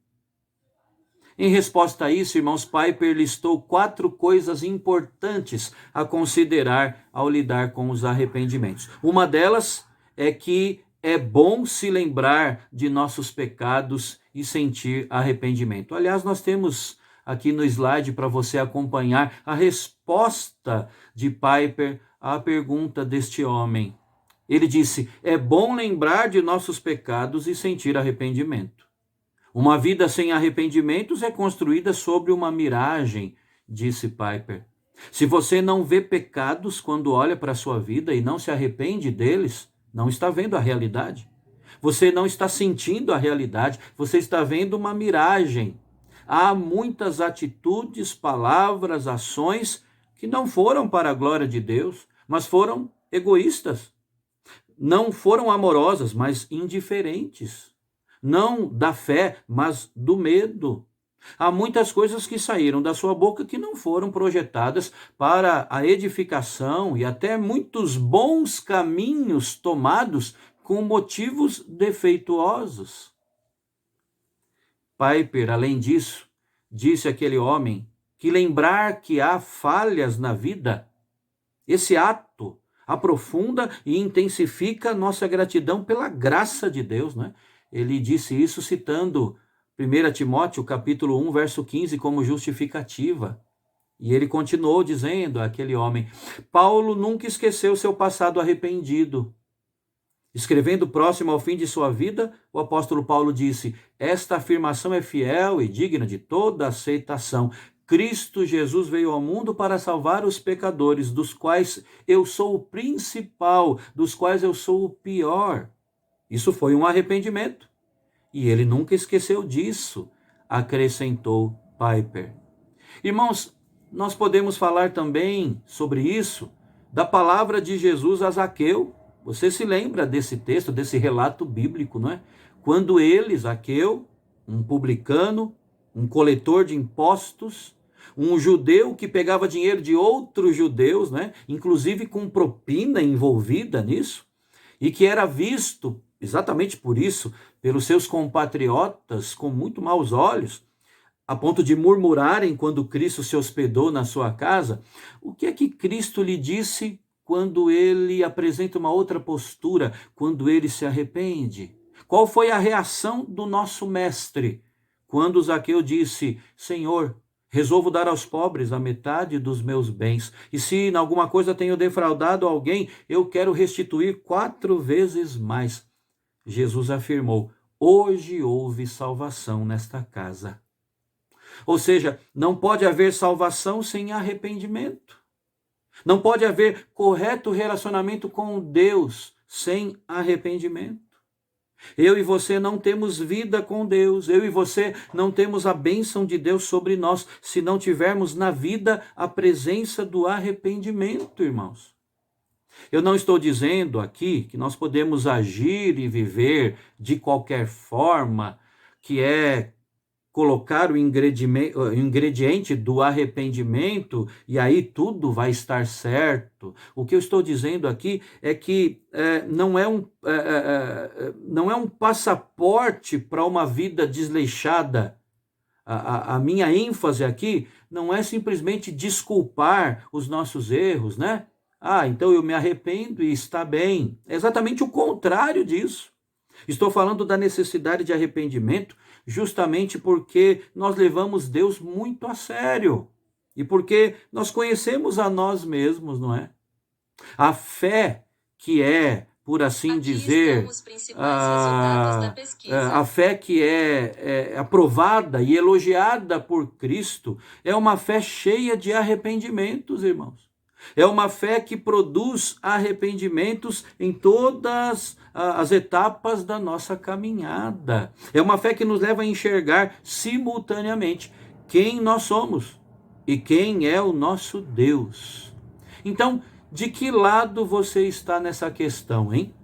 Em resposta a isso, irmãos, Piper listou 4 coisas importantes a considerar ao lidar com os arrependimentos. Uma delas é que é bom se lembrar de nossos pecados e sentir arrependimento. Aliás, nós temos aqui no slide para você acompanhar a resposta de Piper à pergunta deste homem. Ele disse: é bom lembrar de nossos pecados e sentir arrependimento. Uma vida sem arrependimentos é construída sobre uma miragem, disse Piper. Se você não vê pecados quando olha para a sua vida e não se arrepende deles, não está vendo a realidade. Você não está sentindo a realidade, você está vendo uma miragem. Há muitas atitudes, palavras, ações que não foram para a glória de Deus, mas foram egoístas. Não foram amorosas, mas indiferentes. Não da fé, mas do medo. Há muitas coisas que saíram da sua boca que não foram projetadas para a edificação e até muitos bons caminhos tomados com motivos defeituosos. Piper, além disso, disse àquele homem que lembrar que há falhas na vida, esse ato aprofunda e intensifica nossa gratidão pela graça de Deus, né? Ele disse isso citando 1 Timóteo, capítulo 1, verso 15, como justificativa. E ele continuou dizendo àquele homem: Paulo nunca esqueceu seu passado arrependido. Escrevendo próximo ao fim de sua vida, o apóstolo Paulo disse: esta afirmação é fiel e digna de toda aceitação. Cristo Jesus veio ao mundo para salvar os pecadores, dos quais eu sou o principal, dos quais eu sou o pior. Isso foi um arrependimento. E ele nunca esqueceu disso, acrescentou Piper. Irmãos, nós podemos falar também sobre isso da palavra de Jesus a Zaqueu. Você se lembra desse texto, desse relato bíblico, não é? Quando ele, Zaqueu, um publicano, um coletor de impostos, um judeu que pegava dinheiro de outros judeus, né? Inclusive com propina envolvida nisso, e que era visto, exatamente por isso, pelos seus compatriotas com muito maus olhos, a ponto de murmurarem quando Cristo se hospedou na sua casa. O que é que Cristo lhe disse quando ele apresenta uma outra postura, quando ele se arrepende? Qual foi a reação do nosso mestre quando Zaqueu disse: Senhor, resolvo dar aos pobres a metade dos meus bens, e se em alguma coisa tenho defraudado alguém, eu quero restituir 4 vezes mais? Jesus afirmou: hoje houve salvação nesta casa. Ou seja, não pode haver salvação sem arrependimento. Não pode haver correto relacionamento com Deus sem arrependimento. Eu e você não temos vida com Deus. Eu e você não temos a bênção de Deus sobre nós se não tivermos na vida a presença do arrependimento, irmãos. Eu não estou dizendo aqui que nós podemos agir e viver de qualquer forma, que é colocar o ingrediente do arrependimento e aí tudo vai estar certo. O que eu estou dizendo aqui é que não é um passaporte para uma vida desleixada. A minha ênfase aqui não é simplesmente desculpar os nossos erros, né? Então eu me arrependo e está bem. É exatamente o contrário disso. Estou falando da necessidade de arrependimento justamente porque nós levamos Deus muito a sério e porque nós conhecemos a nós mesmos, não é? A fé que é, por assim dizer, a fé que é aprovada e elogiada por Cristo é uma fé cheia de arrependimentos, irmãos. É uma fé que produz arrependimentos em todas as etapas da nossa caminhada. É uma fé que nos leva a enxergar simultaneamente quem nós somos e quem é o nosso Deus. Então, de que lado você está nessa questão, hein?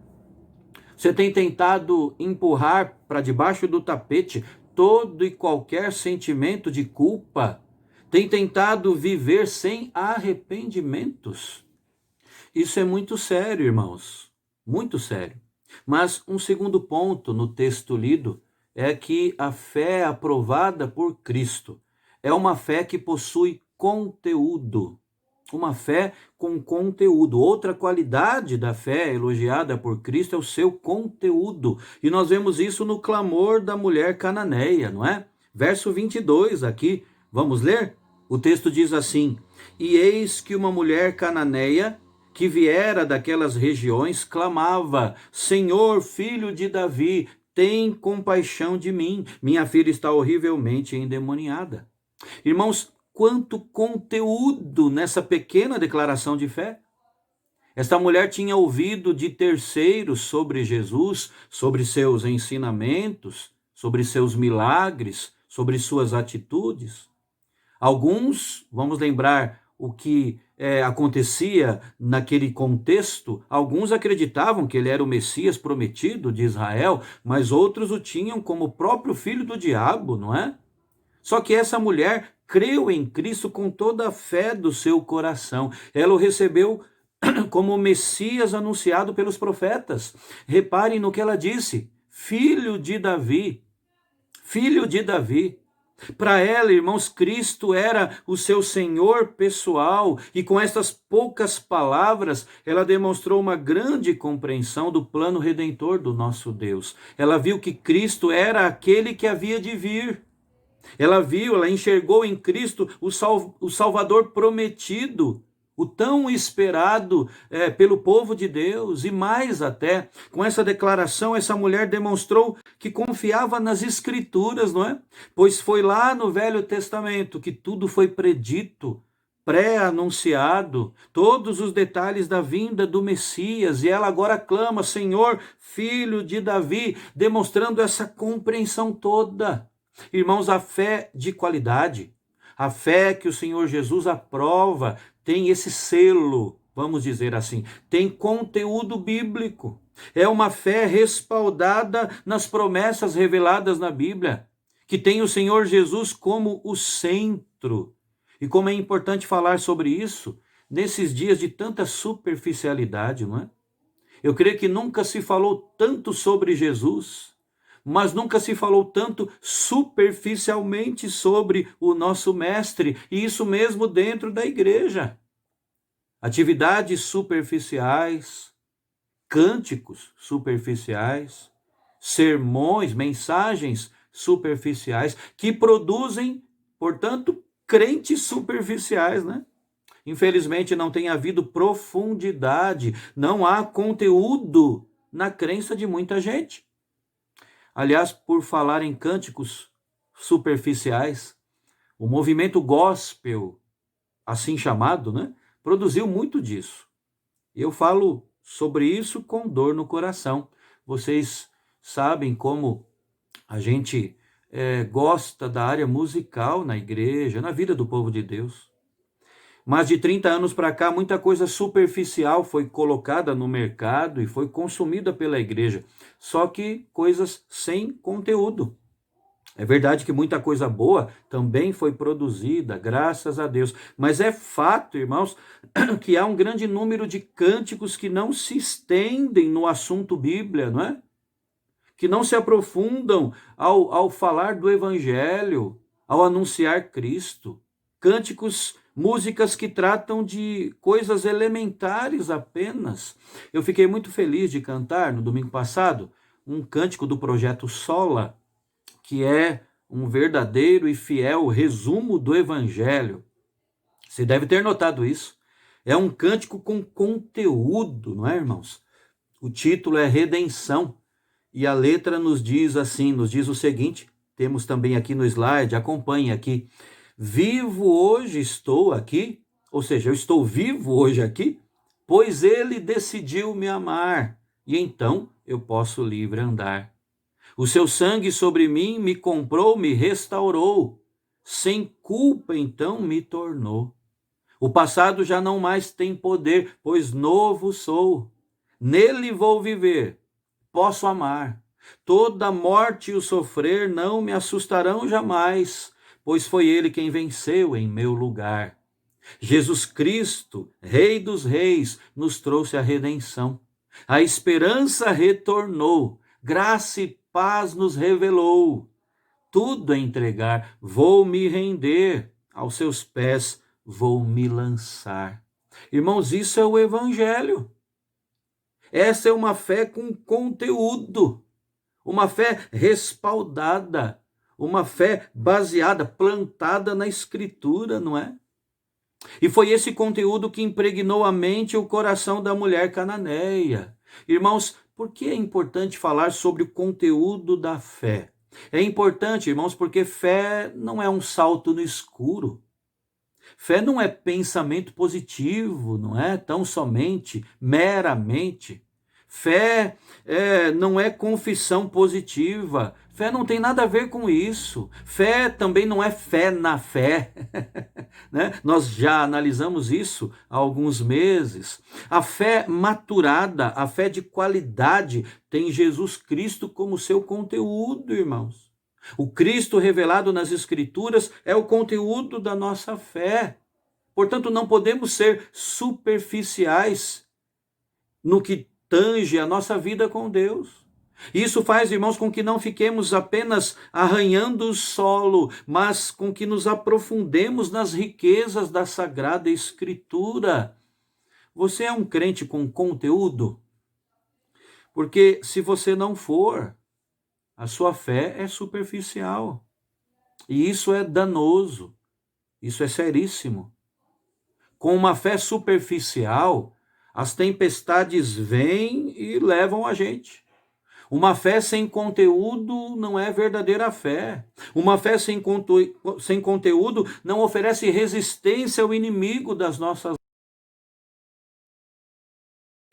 Você tem tentado empurrar para debaixo do tapete todo e qualquer sentimento de culpa? Tem tentado viver sem arrependimentos? Isso é muito sério, irmãos, muito sério. Mas um segundo ponto no texto lido é que a fé aprovada por Cristo é uma fé que possui conteúdo. Uma fé com conteúdo. Outra qualidade da fé elogiada por Cristo é o seu conteúdo. E nós vemos isso no clamor da mulher cananeia, não é? Verso 22 aqui, vamos ler? O texto diz assim: e eis que uma mulher cananeia, que viera daquelas regiões, clamava: Senhor, filho de Davi, tem compaixão de mim, minha filha está horrivelmente endemoniada. Irmãos, quanto conteúdo nessa pequena declaração de fé! Esta mulher tinha ouvido de terceiros sobre Jesus, sobre seus ensinamentos, sobre seus milagres, sobre suas atitudes. Alguns, vamos lembrar o que acontecia naquele contexto, alguns acreditavam que ele era o Messias prometido de Israel, mas outros o tinham como o próprio filho do diabo, não é? Só que essa mulher creu em Cristo com toda a fé do seu coração. Ela o recebeu como o Messias anunciado pelos profetas. Reparem no que ela disse: filho de Davi, filho de Davi. Para ela, irmãos, Cristo era o seu Senhor pessoal, e com estas poucas palavras, ela demonstrou uma grande compreensão do plano redentor do nosso Deus. Ela viu que Cristo era aquele que havia de vir. Ela enxergou em Cristo o Salvador prometido, o tão esperado pelo povo de Deus. E mais até, com essa declaração, essa mulher demonstrou que confiava nas Escrituras, não é? Pois foi lá no Velho Testamento que tudo foi predito, pré-anunciado, todos os detalhes da vinda do Messias, e ela agora clama: Senhor, filho de Davi, demonstrando essa compreensão toda. Irmãos, a fé de qualidade, a fé que o Senhor Jesus aprova, tem esse selo, vamos dizer assim, tem conteúdo bíblico. É uma fé respaldada nas promessas reveladas na Bíblia, que tem o Senhor Jesus como o centro. E como é importante falar sobre isso nesses dias de tanta superficialidade, não é? Eu creio que nunca se falou tanto sobre Jesus, mas nunca se falou tanto superficialmente sobre o nosso mestre, e isso mesmo dentro da igreja. Atividades superficiais, cânticos superficiais, sermões, mensagens superficiais, que produzem, portanto, crentes superficiais, né? Infelizmente não tem havido profundidade, não há conteúdo na crença de muita gente. Aliás, por falar em cânticos superficiais, o movimento gospel, assim chamado, né, produziu muito disso. Eu falo sobre isso com dor no coração. Vocês sabem como a gente gosta da área musical na igreja, na vida do povo de Deus. Mas de 30 anos para cá, muita coisa superficial foi colocada no mercado e foi consumida pela igreja. Só que coisas sem conteúdo. É verdade que muita coisa boa também foi produzida, graças a Deus. Mas é fato, irmãos, que há um grande número de cânticos que não se estendem no assunto Bíblia, não é? Que não se aprofundam ao falar do Evangelho, ao anunciar Cristo. Cânticos, músicas que tratam de coisas elementares apenas. Eu fiquei muito feliz de cantar no domingo passado um cântico do projeto Sola, que é um verdadeiro e fiel resumo do Evangelho. Você deve ter notado isso. É um cântico com conteúdo, não é, irmãos? O título é Redenção, e a letra nos diz assim, nos diz o seguinte, temos também aqui no slide, acompanhe aqui: vivo hoje estou aqui, ou seja, eu estou vivo hoje aqui, pois ele decidiu me amar, e então eu posso livre andar. O seu sangue sobre mim me comprou, me restaurou, sem culpa então me tornou. O passado já não mais tem poder, pois novo sou. Nele vou viver, posso amar. Toda morte e o sofrer não me assustarão jamais, pois foi ele quem venceu em meu lugar. Jesus Cristo, Rei dos Reis, nos trouxe a redenção. A esperança retornou, graça e paz nos revelou. Tudo a entregar, vou me render, aos seus pés vou me lançar. Irmãos, isso é o Evangelho. Essa é uma fé com conteúdo, uma fé respaldada, uma fé baseada, plantada na Escritura, não é? E foi esse conteúdo que impregnou a mente e o coração da mulher cananeia. Irmãos, por que é importante falar sobre o conteúdo da fé? É importante, irmãos, porque fé não é um salto no escuro. Fé não é pensamento positivo, não é tão somente, meramente. Fé não é confissão positiva. Fé não tem nada a ver com isso. Fé também não é fé na fé. Né? Nós já analisamos isso há alguns meses. A fé maturada, a fé de qualidade, tem Jesus Cristo como seu conteúdo, irmãos. O Cristo revelado nas Escrituras é o conteúdo da nossa fé. Portanto, não podemos ser superficiais no que tange a nossa vida com Deus. Isso faz, irmãos, com que não fiquemos apenas arranhando o solo, mas com que nos aprofundemos nas riquezas da Sagrada Escritura. Você é um crente com conteúdo? Porque se você não for, a sua fé é superficial. E isso é danoso. Isso é seríssimo. Com uma fé superficial, as tempestades vêm e levam a gente. Uma fé sem conteúdo não é verdadeira fé. Uma fé sem conteúdo não oferece resistência ao inimigo das nossas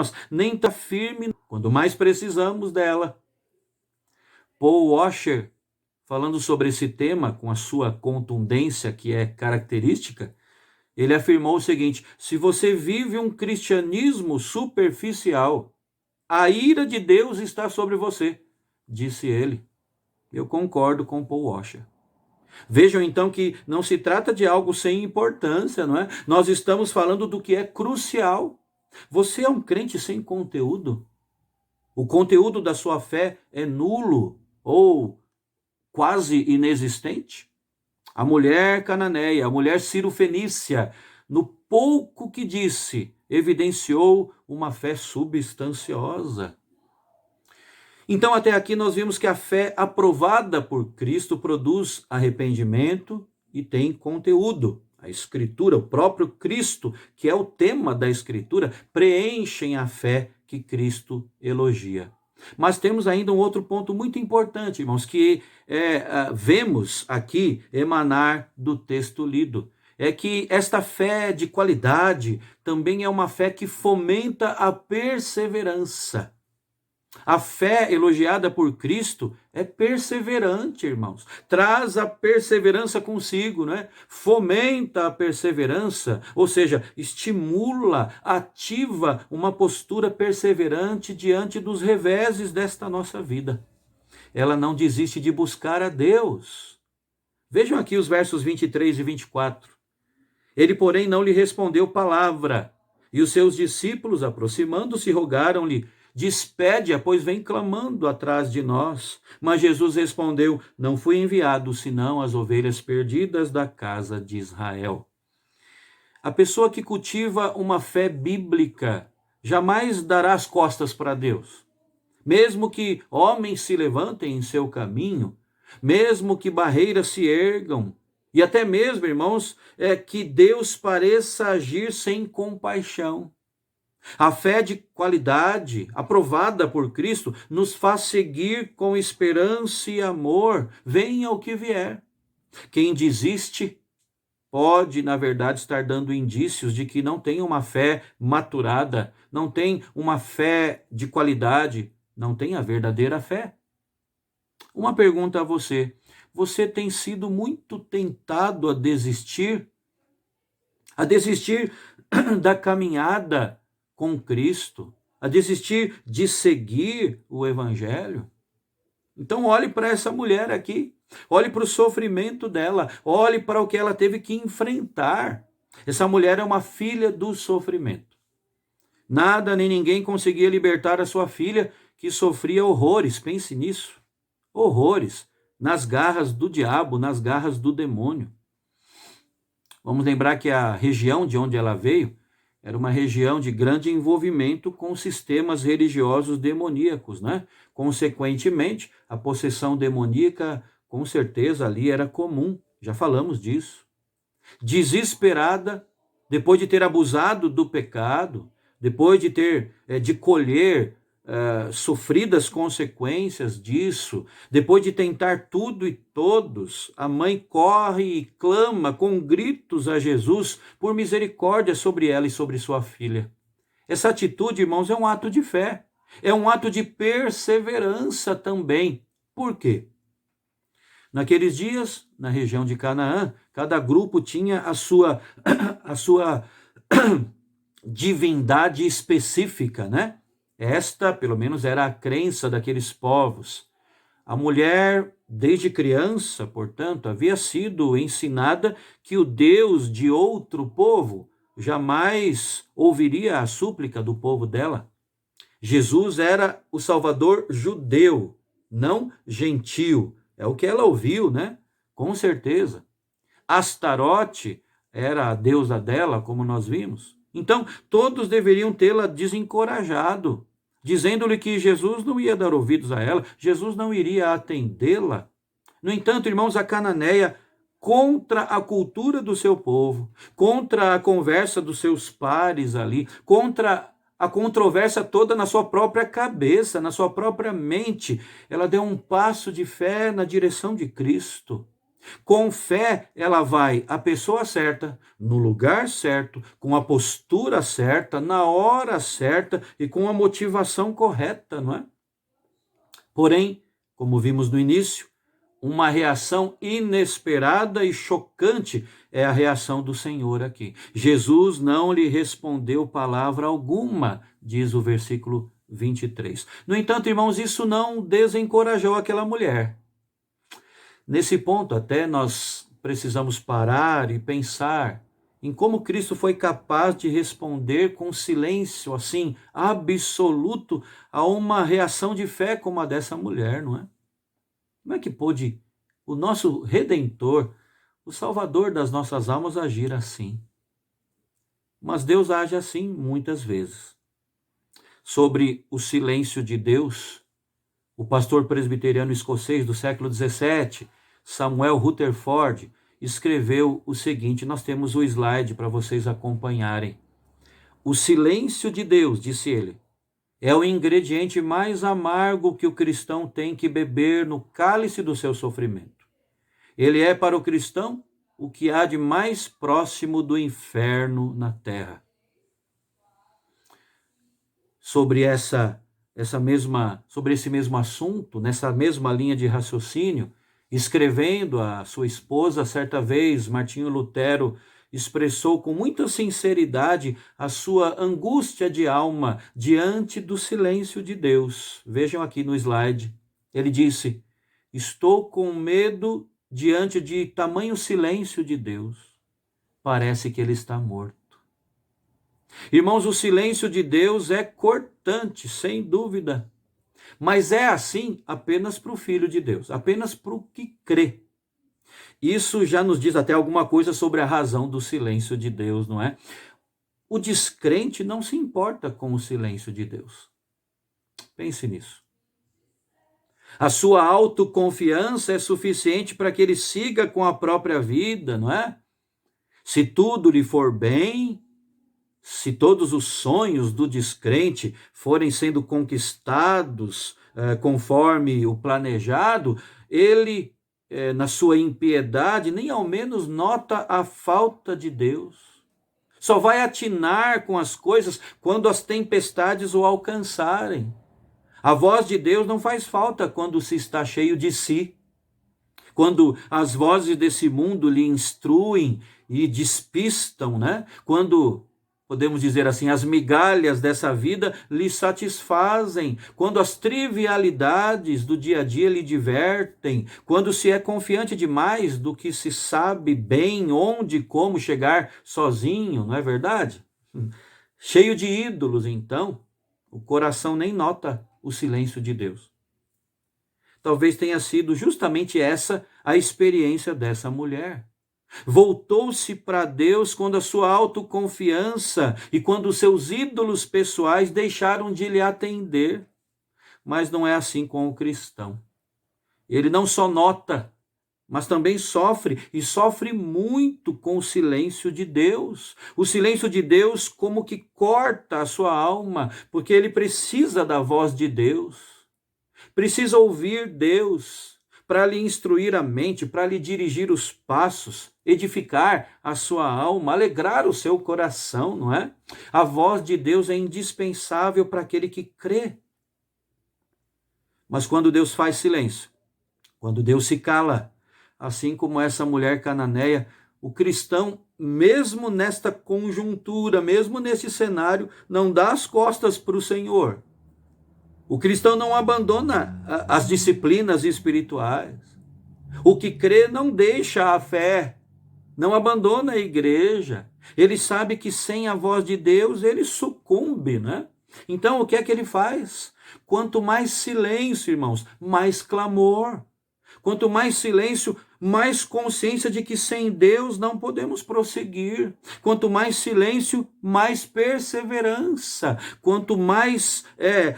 almas, nem está firme quando mais precisamos dela. Paul Washer, falando sobre esse tema, com a sua contundência que é característica, ele afirmou o seguinte: se você vive um cristianismo superficial, a ira de Deus está sobre você, disse ele. Eu concordo com Paul Washer. Vejam então que não se trata de algo sem importância, não é? Nós estamos falando do que é crucial. Você é um crente sem conteúdo? O conteúdo da sua fé é nulo ou quase inexistente? A mulher cananeia, a mulher cirofenícia, no pouco que disse, evidenciou uma fé substanciosa. Então, até aqui nós vimos que a fé aprovada por Cristo produz arrependimento e tem conteúdo. A Escritura, o próprio Cristo, que é o tema da Escritura, preenchem a fé que Cristo elogia. Mas temos ainda um outro ponto muito importante, irmãos, que vemos aqui emanar do texto lido. É que esta fé de qualidade também é uma fé que fomenta a perseverança. A fé elogiada por Cristo é perseverante, irmãos. Traz a perseverança consigo, né? Fomenta a perseverança, ou seja, estimula, ativa uma postura perseverante diante dos reveses desta nossa vida. Ela não desiste de buscar a Deus. Vejam aqui os versos 23 e 24. Ele, porém, não lhe respondeu palavra, e os seus discípulos, aproximando-se, rogaram-lhe: despede-a, pois vem clamando atrás de nós. Mas Jesus respondeu: não fui enviado, senão as ovelhas perdidas da casa de Israel. A pessoa que cultiva uma fé bíblica jamais dará as costas para Deus. Mesmo que homens se levantem em seu caminho, mesmo que barreiras se ergam, e até mesmo, irmãos, que Deus pareça agir sem compaixão. A fé de qualidade, aprovada por Cristo, nos faz seguir com esperança e amor, venha o que vier. Quem desiste pode, na verdade, estar dando indícios de que não tem uma fé maturada, não tem uma fé de qualidade, não tem a verdadeira fé. Uma pergunta a você: você tem sido muito tentado a desistir da caminhada com Cristo, a desistir de seguir o Evangelho? Então olhe para essa mulher aqui, olhe para o sofrimento dela, olhe para o que ela teve que enfrentar. Essa mulher é uma filha do sofrimento. Nada nem ninguém conseguia libertar a sua filha, que sofria horrores, pense nisso, horrores, nas garras do diabo, nas garras do demônio. Vamos lembrar que a região de onde ela veio era uma região de grande envolvimento com sistemas religiosos demoníacos, né? Consequentemente, a possessão demoníaca, com certeza, ali era comum. Já falamos disso. Desesperada, depois de ter abusado do pecado, depois de colher sofridas consequências disso, depois de tentar tudo e todos, a mãe corre e clama com gritos a Jesus por misericórdia sobre ela e sobre sua filha. Essa atitude, irmãos, é um ato de fé, é um ato de perseverança também. Por quê? Naqueles dias, na região de Canaã, cada grupo tinha a sua divindade específica, né? Esta, pelo menos, era a crença daqueles povos. A mulher, desde criança, portanto, havia sido ensinada que o Deus de outro povo jamais ouviria a súplica do povo dela. Jesus era o Salvador judeu, não gentil. É o que ela ouviu, né? Com certeza. Astarote era a deusa dela, como nós vimos. Então, todos deveriam tê-la desencorajado, dizendo-lhe que Jesus não ia dar ouvidos a ela, Jesus não iria atendê-la. No entanto, irmãos, a cananeia, contra a cultura do seu povo, contra a conversa dos seus pares ali, contra a controvérsia toda na sua própria cabeça, na sua própria mente, ela deu um passo de fé na direção de Cristo. Com fé, ela vai à pessoa certa, no lugar certo, com a postura certa, na hora certa e com a motivação correta, não é? Porém, como vimos no início, uma reação inesperada e chocante é a reação do Senhor aqui. Jesus não lhe respondeu palavra alguma, diz o versículo 23. No entanto, irmãos, isso não desencorajou aquela mulher. Nesse ponto, até nós precisamos parar e pensar em como Cristo foi capaz de responder com silêncio, assim, absoluto, a uma reação de fé como a dessa mulher, não é? Como é que pôde o nosso Redentor, o Salvador das nossas almas, agir assim? Mas Deus age assim muitas vezes. Sobre o silêncio de Deus, o pastor presbiteriano escocês do século XVII, Samuel Rutherford, escreveu o seguinte, nós temos o slide para vocês acompanharem. O silêncio de Deus, disse ele, é o ingrediente mais amargo que o cristão tem que beber no cálice do seu sofrimento. Ele é para o cristão o que há de mais próximo do inferno na terra. Sobre sobre esse mesmo assunto, nessa mesma linha de raciocínio, escrevendo a sua esposa, certa vez, Martinho Lutero expressou com muita sinceridade a sua angústia de alma diante do silêncio de Deus. Vejam aqui no slide. Ele disse, estou com medo diante de tamanho silêncio de Deus. Parece que ele está morto. Irmãos, o silêncio de Deus é cortante, sem dúvida. Mas é assim apenas para o Filho de Deus, apenas para o que crê. Isso já nos diz até alguma coisa sobre a razão do silêncio de Deus, não é? O descrente não se importa com o silêncio de Deus. Pense nisso. A sua autoconfiança é suficiente para que ele siga com a própria vida, não é? Se tudo lhe for bem, se todos os sonhos do descrente forem sendo conquistados conforme o planejado, ele, na sua impiedade, nem ao menos nota a falta de Deus. Só vai atinar com as coisas quando as tempestades o alcançarem. A voz de Deus não faz falta quando se está cheio de si. Quando as vozes desse mundo lhe instruem e despistam, né? Quando, podemos dizer assim, as migalhas dessa vida lhe satisfazem, quando as trivialidades do dia a dia lhe divertem, quando se é confiante demais do que se sabe bem onde e como chegar sozinho, não é verdade? Cheio de ídolos, então, o coração nem nota o silêncio de Deus. Talvez tenha sido justamente essa a experiência dessa mulher. Voltou-se para Deus quando a sua autoconfiança e quando os seus ídolos pessoais deixaram de lhe atender. Mas não é assim com o cristão. Ele não só nota mas também sofre, e sofre muito com o silêncio de Deus. O silêncio de Deus como que corta a sua alma, porque ele precisa da voz de Deus, precisa ouvir Deus para lhe instruir a mente, para lhe dirigir os passos, edificar a sua alma, alegrar o seu coração, não é? A voz de Deus é indispensável para aquele que crê. Mas quando Deus faz silêncio, quando Deus se cala, assim como essa mulher cananeia, o cristão, mesmo nesta conjuntura, mesmo nesse cenário, não dá as costas para o Senhor. O cristão não abandona as disciplinas espirituais. O que crê não deixa a fé, não abandona a igreja. Ele sabe que sem a voz de Deus ele sucumbe, né? Então o que é que ele faz? Quanto mais silêncio, irmãos, mais clamor. Quanto mais silêncio, mais consciência de que sem Deus não podemos prosseguir. Quanto mais silêncio, mais perseverança. Quanto mais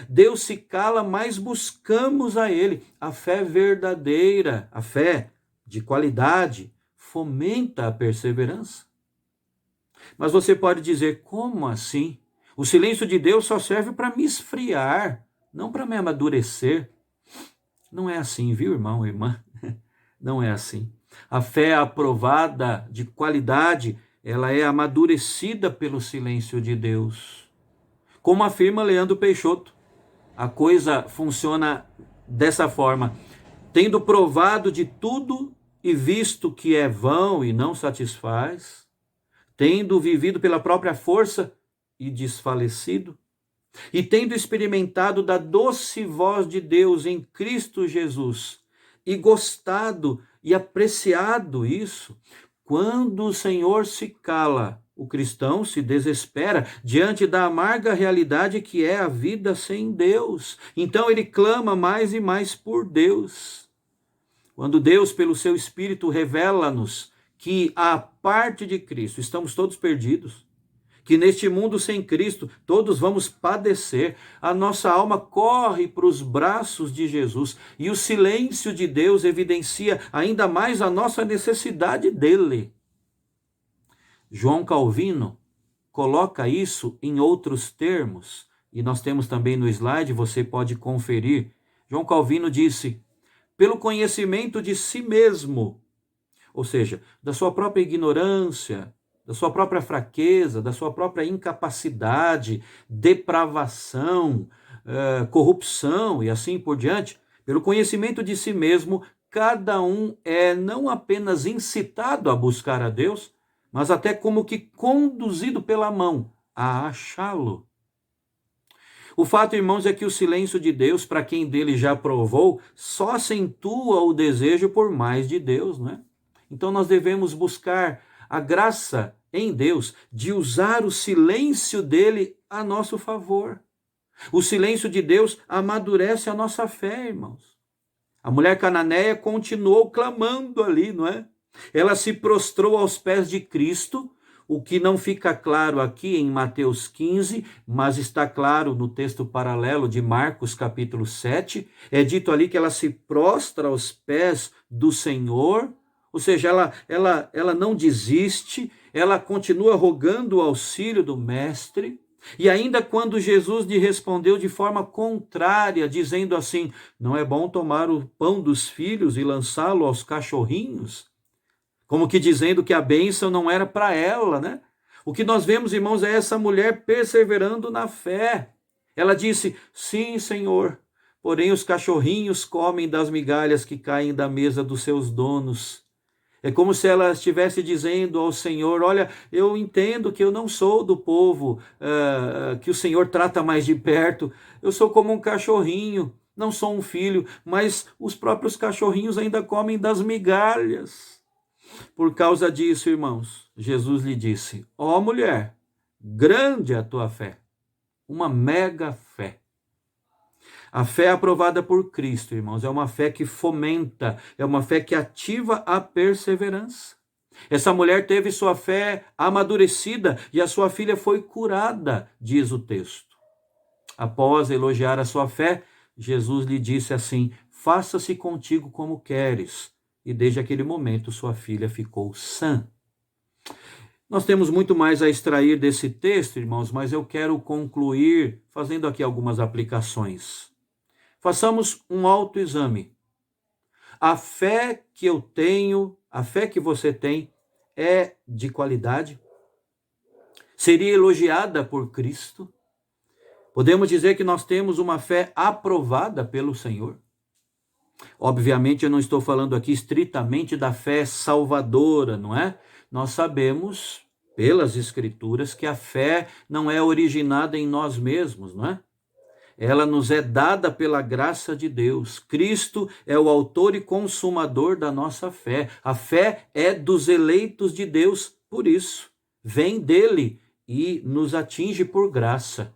Deus se cala, mais buscamos a Ele. A fé verdadeira, a fé de qualidade, fomenta a perseverança. Mas você pode dizer, como assim? O silêncio de Deus só serve para me esfriar, não para me amadurecer. Não é assim, viu, irmão, irmã? Não é assim. A fé aprovada de qualidade, ela é amadurecida pelo silêncio de Deus. Como afirma Leandro Peixoto, a coisa funciona dessa forma. Tendo provado de tudo e visto que é vão e não satisfaz, tendo vivido pela própria força e desfalecido, e tendo experimentado da doce voz de Deus em Cristo Jesus, e gostado e apreciado isso, quando o Senhor se cala, o cristão se desespera diante da amarga realidade que é a vida sem Deus. Então ele clama mais e mais por Deus. Quando Deus, pelo seu Espírito, revela-nos que, à parte de Cristo, estamos todos perdidos, que neste mundo sem Cristo todos vamos padecer, a nossa alma corre para os braços de Jesus e o silêncio de Deus evidencia ainda mais a nossa necessidade dele. João Calvino coloca isso em outros termos, e nós temos também no slide, você pode conferir. João Calvino disse, pelo conhecimento de si mesmo, ou seja, da sua própria ignorância, da sua própria fraqueza, da sua própria incapacidade, depravação, corrupção e assim por diante, pelo conhecimento de si mesmo, cada um é não apenas incitado a buscar a Deus, mas até como que conduzido pela mão a achá-lo. O fato, irmãos, é que o silêncio de Deus, para quem dele já provou, só acentua o desejo por mais de Deus, não é? Então nós devemos buscar a graça em Deus de usar o silêncio dele a nosso favor. O silêncio de Deus amadurece a nossa fé, irmãos. A mulher cananeia continuou clamando ali, não é? Ela se prostrou aos pés de Cristo, o que não fica claro aqui em Mateus 15, mas está claro no texto paralelo de Marcos capítulo 7. É dito ali que ela se prostra aos pés do Senhor, ou seja, ela não desiste, ela continua rogando o auxílio do Mestre. E ainda quando Jesus lhe respondeu de forma contrária, dizendo assim, não é bom tomar o pão dos filhos e lançá-lo aos cachorrinhos, como que dizendo que a bênção não era para ela, né? O que nós vemos, irmãos, é essa mulher perseverando na fé. Ela disse, sim, Senhor, porém os cachorrinhos comem das migalhas que caem da mesa dos seus donos. É como se ela estivesse dizendo ao Senhor, olha, eu entendo que eu não sou do povo que o Senhor trata mais de perto. Eu sou como um cachorrinho, não sou um filho, mas os próprios cachorrinhos ainda comem das migalhas. Por causa disso, irmãos, Jesus lhe disse, ó mulher, grande é a tua fé, uma mega fé. A fé aprovada por Cristo, irmãos, é uma fé que fomenta, é uma fé que ativa a perseverança. Essa mulher teve sua fé amadurecida e a sua filha foi curada, diz o texto. Após elogiar a sua fé, Jesus lhe disse assim, faça-se contigo como queres. e desde aquele momento sua filha ficou sã. Nós temos muito mais a extrair desse texto, irmãos, mas eu quero concluir fazendo aqui algumas aplicações. Façamos um autoexame. A fé que eu tenho, a fé que você tem, é de qualidade? Seria elogiada por Cristo? Podemos dizer que nós temos uma fé aprovada pelo Senhor? Obviamente, eu não estou falando aqui estritamente da fé salvadora, não é? Nós sabemos, pelas Escrituras, que a fé não é originada em nós mesmos, não é? Ela nos é dada pela graça de Deus. Cristo é o autor e consumador da nossa fé. A fé é dos eleitos de Deus, por isso, vem dele e nos atinge por graça.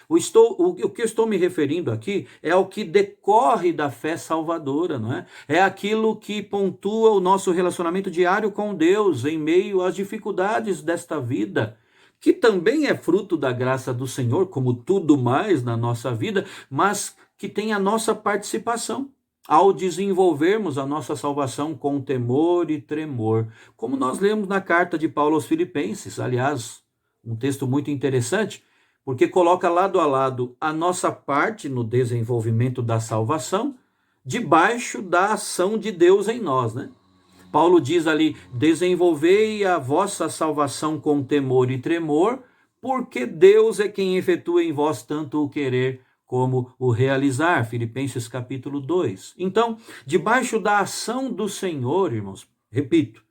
O que eu estou me referindo aqui é ao que decorre da fé salvadora, não é? É aquilo que pontua o nosso relacionamento diário com Deus em meio às dificuldades desta vida, que também é fruto da graça do Senhor, como tudo mais na nossa vida, mas que tem a nossa participação ao desenvolvermos a nossa salvação com temor e tremor, como nós lemos na carta de Paulo aos Filipenses, aliás, um texto muito interessante, porque coloca lado a lado a nossa parte no desenvolvimento da salvação, debaixo da ação de Deus em nós, né? Paulo diz ali, desenvolvei a vossa salvação com temor e tremor, porque Deus é quem efetua em vós tanto o querer como o realizar. Filipenses capítulo 2. Então, debaixo da ação do Senhor, irmãos, repito,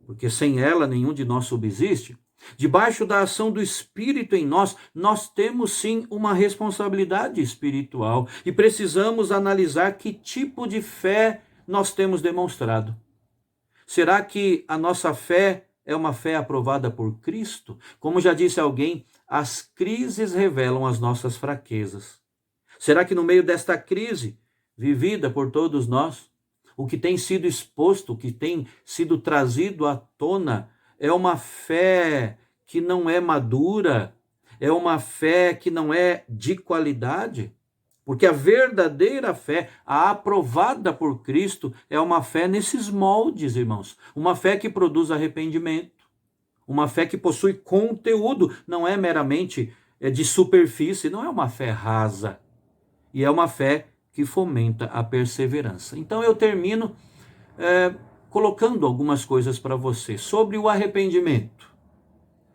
porque sem ela nenhum de nós subsiste, debaixo da ação do Espírito em nós, nós temos sim uma responsabilidade espiritual e precisamos analisar que tipo de fé nós temos demonstrado. Será que a nossa fé é uma fé aprovada por Cristo? Como já disse alguém, as crises revelam as nossas fraquezas. Será que no meio desta crise vivida por todos nós, o que tem sido exposto, o que tem sido trazido à tona, é uma fé que não é madura, é uma fé que não é de qualidade? Porque a verdadeira fé, a aprovada por Cristo, é uma fé nesses moldes, irmãos. Uma fé que produz arrependimento, uma fé que possui conteúdo, não é meramente de superfície, não é uma fé rasa. E é uma fé que fomenta a perseverança. Então eu termino colocando algumas coisas para você sobre o arrependimento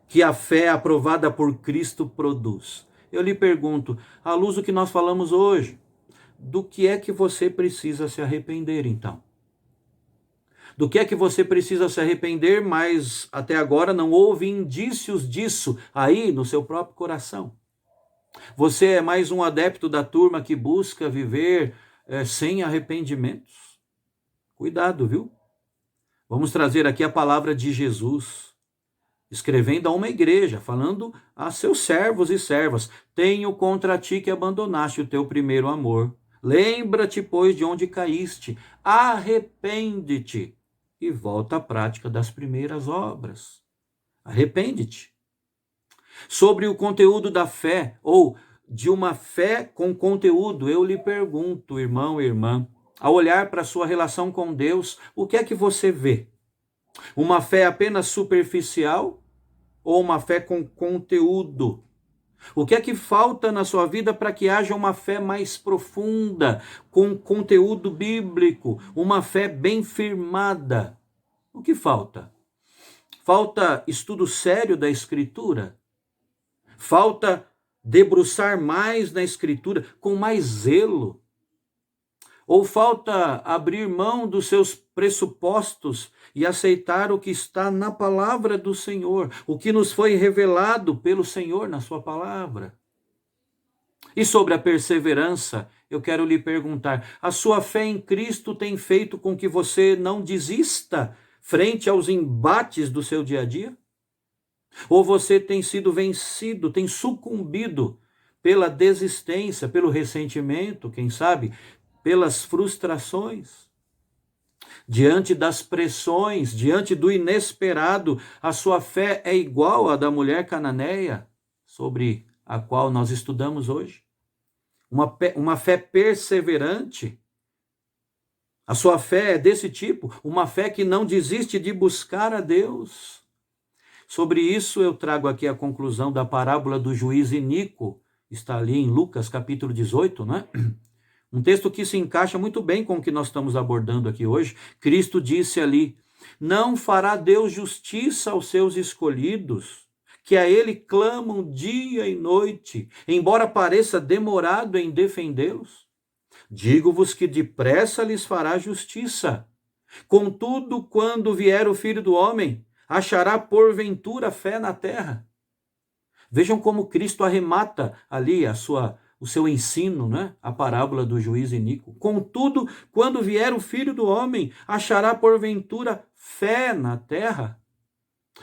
que a fé aprovada por Cristo produz. Eu lhe pergunto, à luz do que nós falamos hoje, do que é que você precisa se arrepender então? Do que é que você precisa se arrepender, mas até agora não houve indícios disso aí no seu próprio coração? Você é mais um adepto da turma que busca viver sem arrependimentos? Cuidado, viu? Vamos trazer aqui a palavra de Jesus, escrevendo a uma igreja, falando a seus servos e servas: tenho contra ti que abandonaste o teu primeiro amor. Lembra-te, pois, de onde caíste, arrepende-te e volta à prática das primeiras obras. Arrepende-te. Sobre o conteúdo da fé, ou de uma fé com conteúdo, eu lhe pergunto, irmão e irmã, ao olhar para a sua relação com Deus, o que é que você vê? Uma fé apenas superficial ou uma fé com conteúdo? O que é que falta na sua vida para que haja uma fé mais profunda, com conteúdo bíblico, uma fé bem firmada? O que falta? Falta estudo sério da Escritura? Falta debruçar mais na Escritura, com mais zelo? Ou falta abrir mão dos seus pressupostos e aceitar o que está na palavra do Senhor, o que nos foi revelado pelo Senhor na sua palavra? E sobre a perseverança, eu quero lhe perguntar, a sua fé em Cristo tem feito com que você não desista frente aos embates do seu dia a dia? Ou você tem sido vencido, tem sucumbido pela desistência, pelo ressentimento, quem sabe, pelas frustrações? Diante das pressões, diante do inesperado, a sua fé é igual à da mulher cananeia, sobre a qual nós estudamos hoje? Uma fé perseverante, A sua fé é desse tipo, uma fé que não desiste de buscar a Deus. Sobre isso eu trago aqui a conclusão da parábola do juiz iníquo, está ali em Lucas capítulo 18, né? Um texto que se encaixa muito bem com o que nós estamos abordando aqui hoje. Cristo disse ali: não fará Deus justiça aos seus escolhidos, que a ele clamam dia e noite, embora pareça demorado em defendê-los? Digo-vos que depressa lhes fará justiça. Contudo, quando vier o Filho do Homem, achará porventura fé na terra? Vejam como Cristo arremata ali o seu ensino, né? A parábola do juiz iníquo. Contudo, quando vier o Filho do Homem, achará porventura fé na terra?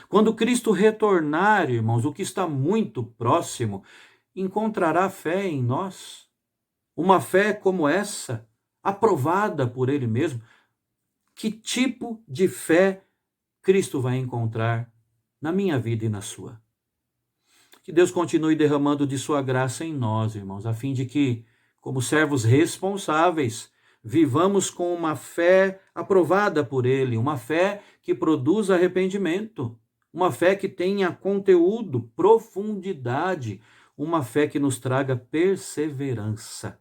Quando Cristo retornar, irmãos, o que está muito próximo, encontrará fé em nós? Uma fé como essa, aprovada por Ele mesmo? Que tipo de fé Cristo vai encontrar na minha vida e na sua? Que Deus continue derramando de sua graça em nós, irmãos, a fim de que, como servos responsáveis, vivamos com uma fé aprovada por Ele, uma fé que produz arrependimento, uma fé que tenha conteúdo, profundidade, uma fé que nos traga perseverança.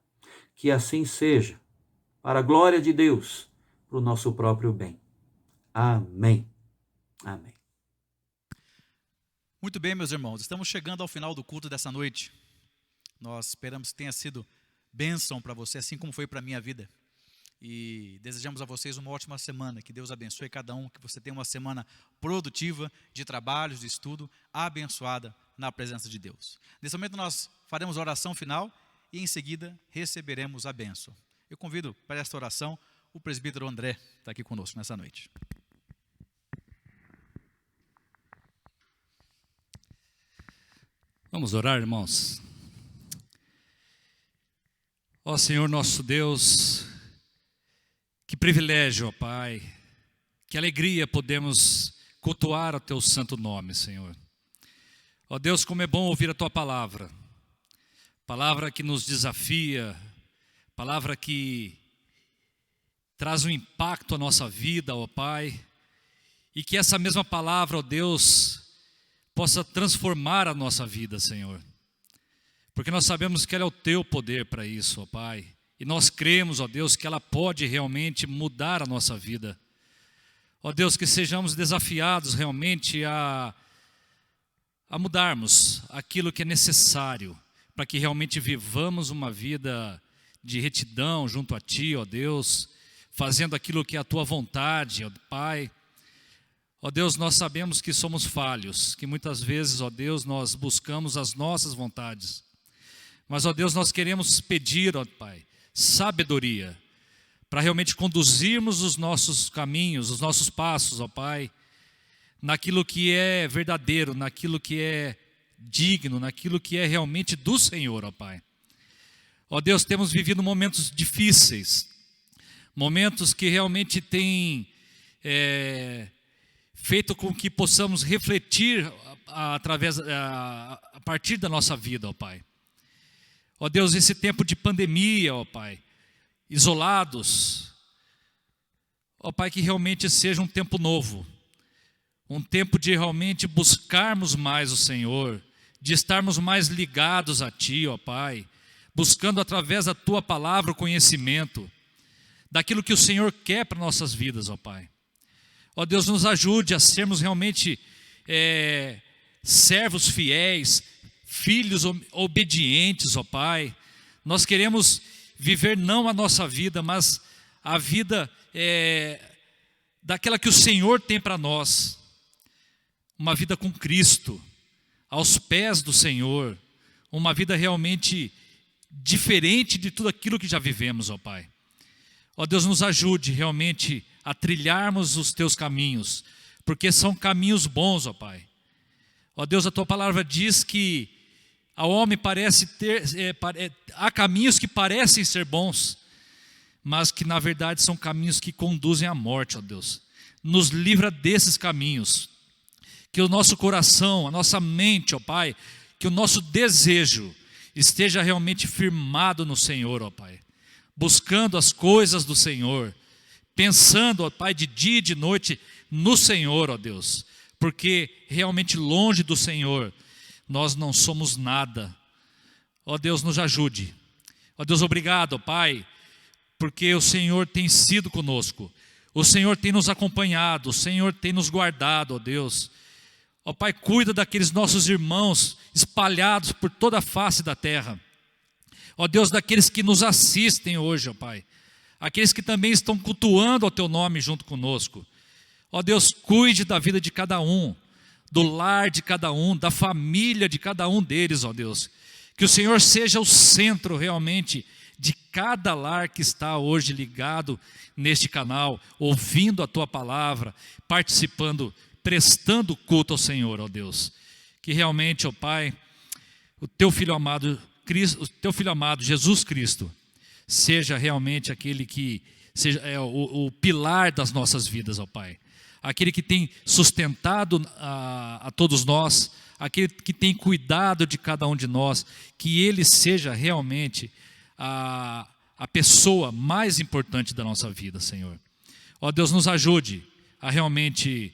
Que assim seja, para a glória de Deus, para o nosso próprio bem. Amém. Amém. Muito bem, meus irmãos, estamos chegando ao final do culto dessa noite. Nós esperamos que tenha sido bênção para você, assim como foi para a minha vida. E desejamos a vocês uma ótima semana, que Deus abençoe cada um, que você tenha uma semana produtiva, de trabalhos, de estudo, abençoada na presença de Deus. Nesse momento nós faremos a oração final e em seguida receberemos a bênção. Eu convido para esta oração o presbítero André, que está aqui conosco nessa noite. Vamos orar, irmãos. Ó Senhor nosso Deus, que privilégio, ó Pai, que alegria podemos cultuar o Teu santo nome, Senhor. Ó Deus, como é bom ouvir a Tua palavra, palavra que nos desafia, palavra que traz um impacto à nossa vida, ó Pai, e que essa mesma palavra, ó Deus, possa transformar a nossa vida, Senhor. Porque nós sabemos que ela é o Teu poder para isso, ó Pai. E nós cremos, ó Deus, que ela pode realmente mudar a nossa vida. Ó Deus, que sejamos desafiados realmente a mudarmos aquilo que é necessário para que realmente vivamos uma vida de retidão junto a Ti, ó Deus, fazendo aquilo que é a Tua vontade, ó Pai. Ó Deus, nós sabemos que somos falhos, que muitas vezes, ó Deus, nós buscamos as nossas vontades. Mas, ó Deus, nós queremos pedir, ó Pai, sabedoria, para realmente conduzirmos os nossos caminhos, os nossos passos, ó Pai, naquilo que é verdadeiro, naquilo que é digno, naquilo que é realmente do Senhor, ó Pai. Ó Deus, temos vivido momentos difíceis, momentos que realmente têm feito com que possamos refletir a partir da nossa vida, ó Pai. Ó Deus, esse tempo de pandemia, ó Pai, isolados, ó Pai, que realmente seja um tempo novo, um tempo de realmente buscarmos mais o Senhor, de estarmos mais ligados a Ti, ó Pai, buscando através da Tua palavra o conhecimento daquilo que o Senhor quer para nossas vidas, ó Pai. Ó Deus, nos ajude a sermos realmente servos fiéis, filhos obedientes, ó Pai. Nós queremos viver não a nossa vida, mas a vida daquela que o Senhor tem para nós. Uma vida com Cristo, aos pés do Senhor. Uma vida realmente diferente de tudo aquilo que já vivemos, ó Pai. Ó Deus, nos ajude realmente a trilharmos os Teus caminhos, porque são caminhos bons, ó Pai. Ó Deus, a Tua palavra diz que ao homem parece ter, há caminhos que parecem ser bons, mas que na verdade são caminhos que conduzem à morte, ó Deus. Nos livra desses caminhos, que o nosso coração, a nossa mente, ó Pai, que o nosso desejo esteja realmente firmado no Senhor, ó Pai, buscando as coisas do Senhor, pensando, ó Pai, de dia e de noite no Senhor, ó Deus, porque realmente longe do Senhor nós não somos nada. Ó Deus, nos ajude. Ó Deus, obrigado, ó Pai, porque o Senhor tem sido conosco, o Senhor tem nos acompanhado, o Senhor tem nos guardado, ó Deus. Ó Pai, cuida daqueles nossos irmãos espalhados por toda a face da terra. Ó Deus, daqueles que nos assistem hoje, ó Pai, aqueles que também estão cultuando o Teu nome junto conosco. Ó Deus, cuide da vida de cada um, do lar de cada um, da família de cada um deles, ó Deus. Que o Senhor seja o centro realmente de cada lar que está hoje ligado neste canal, ouvindo a Tua palavra, participando, prestando culto ao Senhor, ó Deus. Que realmente, ó Pai, o Teu Filho amado, o Teu Filho amado, Jesus Cristo, seja realmente aquele que seja o pilar das nossas vidas, ó Pai. Aquele que tem sustentado a todos nós, aquele que tem cuidado de cada um de nós, que Ele seja realmente a pessoa mais importante da nossa vida, Senhor. Ó Deus, nos ajude a realmente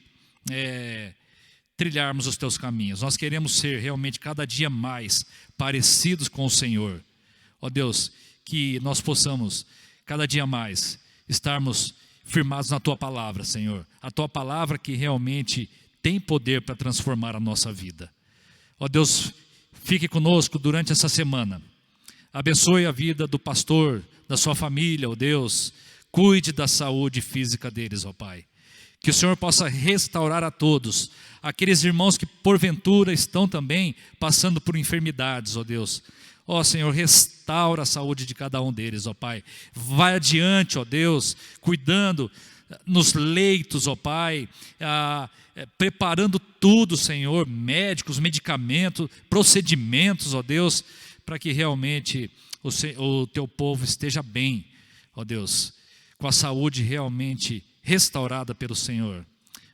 trilharmos os Teus caminhos. Nós queremos ser realmente cada dia mais parecidos com o Senhor. Ó Deus, que nós possamos cada dia mais estarmos firmados na Tua palavra, Senhor. A Tua palavra que realmente tem poder para transformar a nossa vida. Ó Deus, fique conosco durante essa semana. Abençoe a vida do pastor, da sua família, ó Deus. Cuide da saúde física deles, ó Pai. Que o Senhor possa restaurar a todos, aqueles irmãos que porventura estão também passando por enfermidades, ó Deus. Ó Senhor, restaura a saúde de cada um deles, ó Pai. Vai adiante, ó Deus, cuidando nos leitos, ó Pai, preparando tudo, Senhor, médicos, medicamentos, procedimentos, ó Deus, para que realmente o Teu povo esteja bem, ó Deus, com a saúde realmente restaurada pelo Senhor.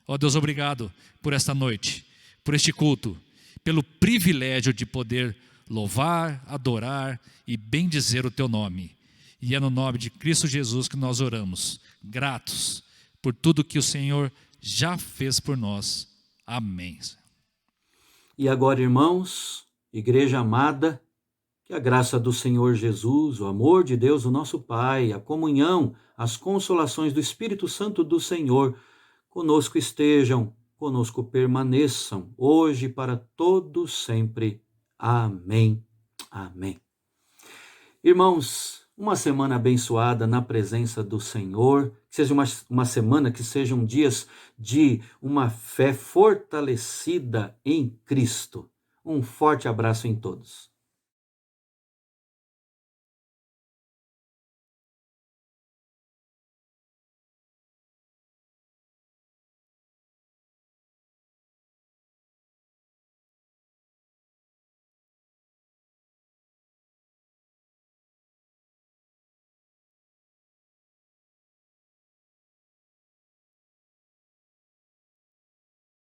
Ó Deus, obrigado por esta noite, por este culto, pelo privilégio de poder louvar, adorar e bendizer o Teu nome. E é no nome de Cristo Jesus que nós oramos, gratos por tudo que o Senhor já fez por nós. Amém. E agora, irmãos, igreja amada, que a graça do Senhor Jesus, o amor de Deus, o nosso Pai, a comunhão, as consolações do Espírito Santo do Senhor, conosco estejam, conosco permaneçam, hoje e para todos sempre. Amém. Amém. Irmãos, uma semana abençoada na presença do Senhor, que seja uma semana, que sejam dias de uma fé fortalecida em Cristo. Um forte abraço em todos.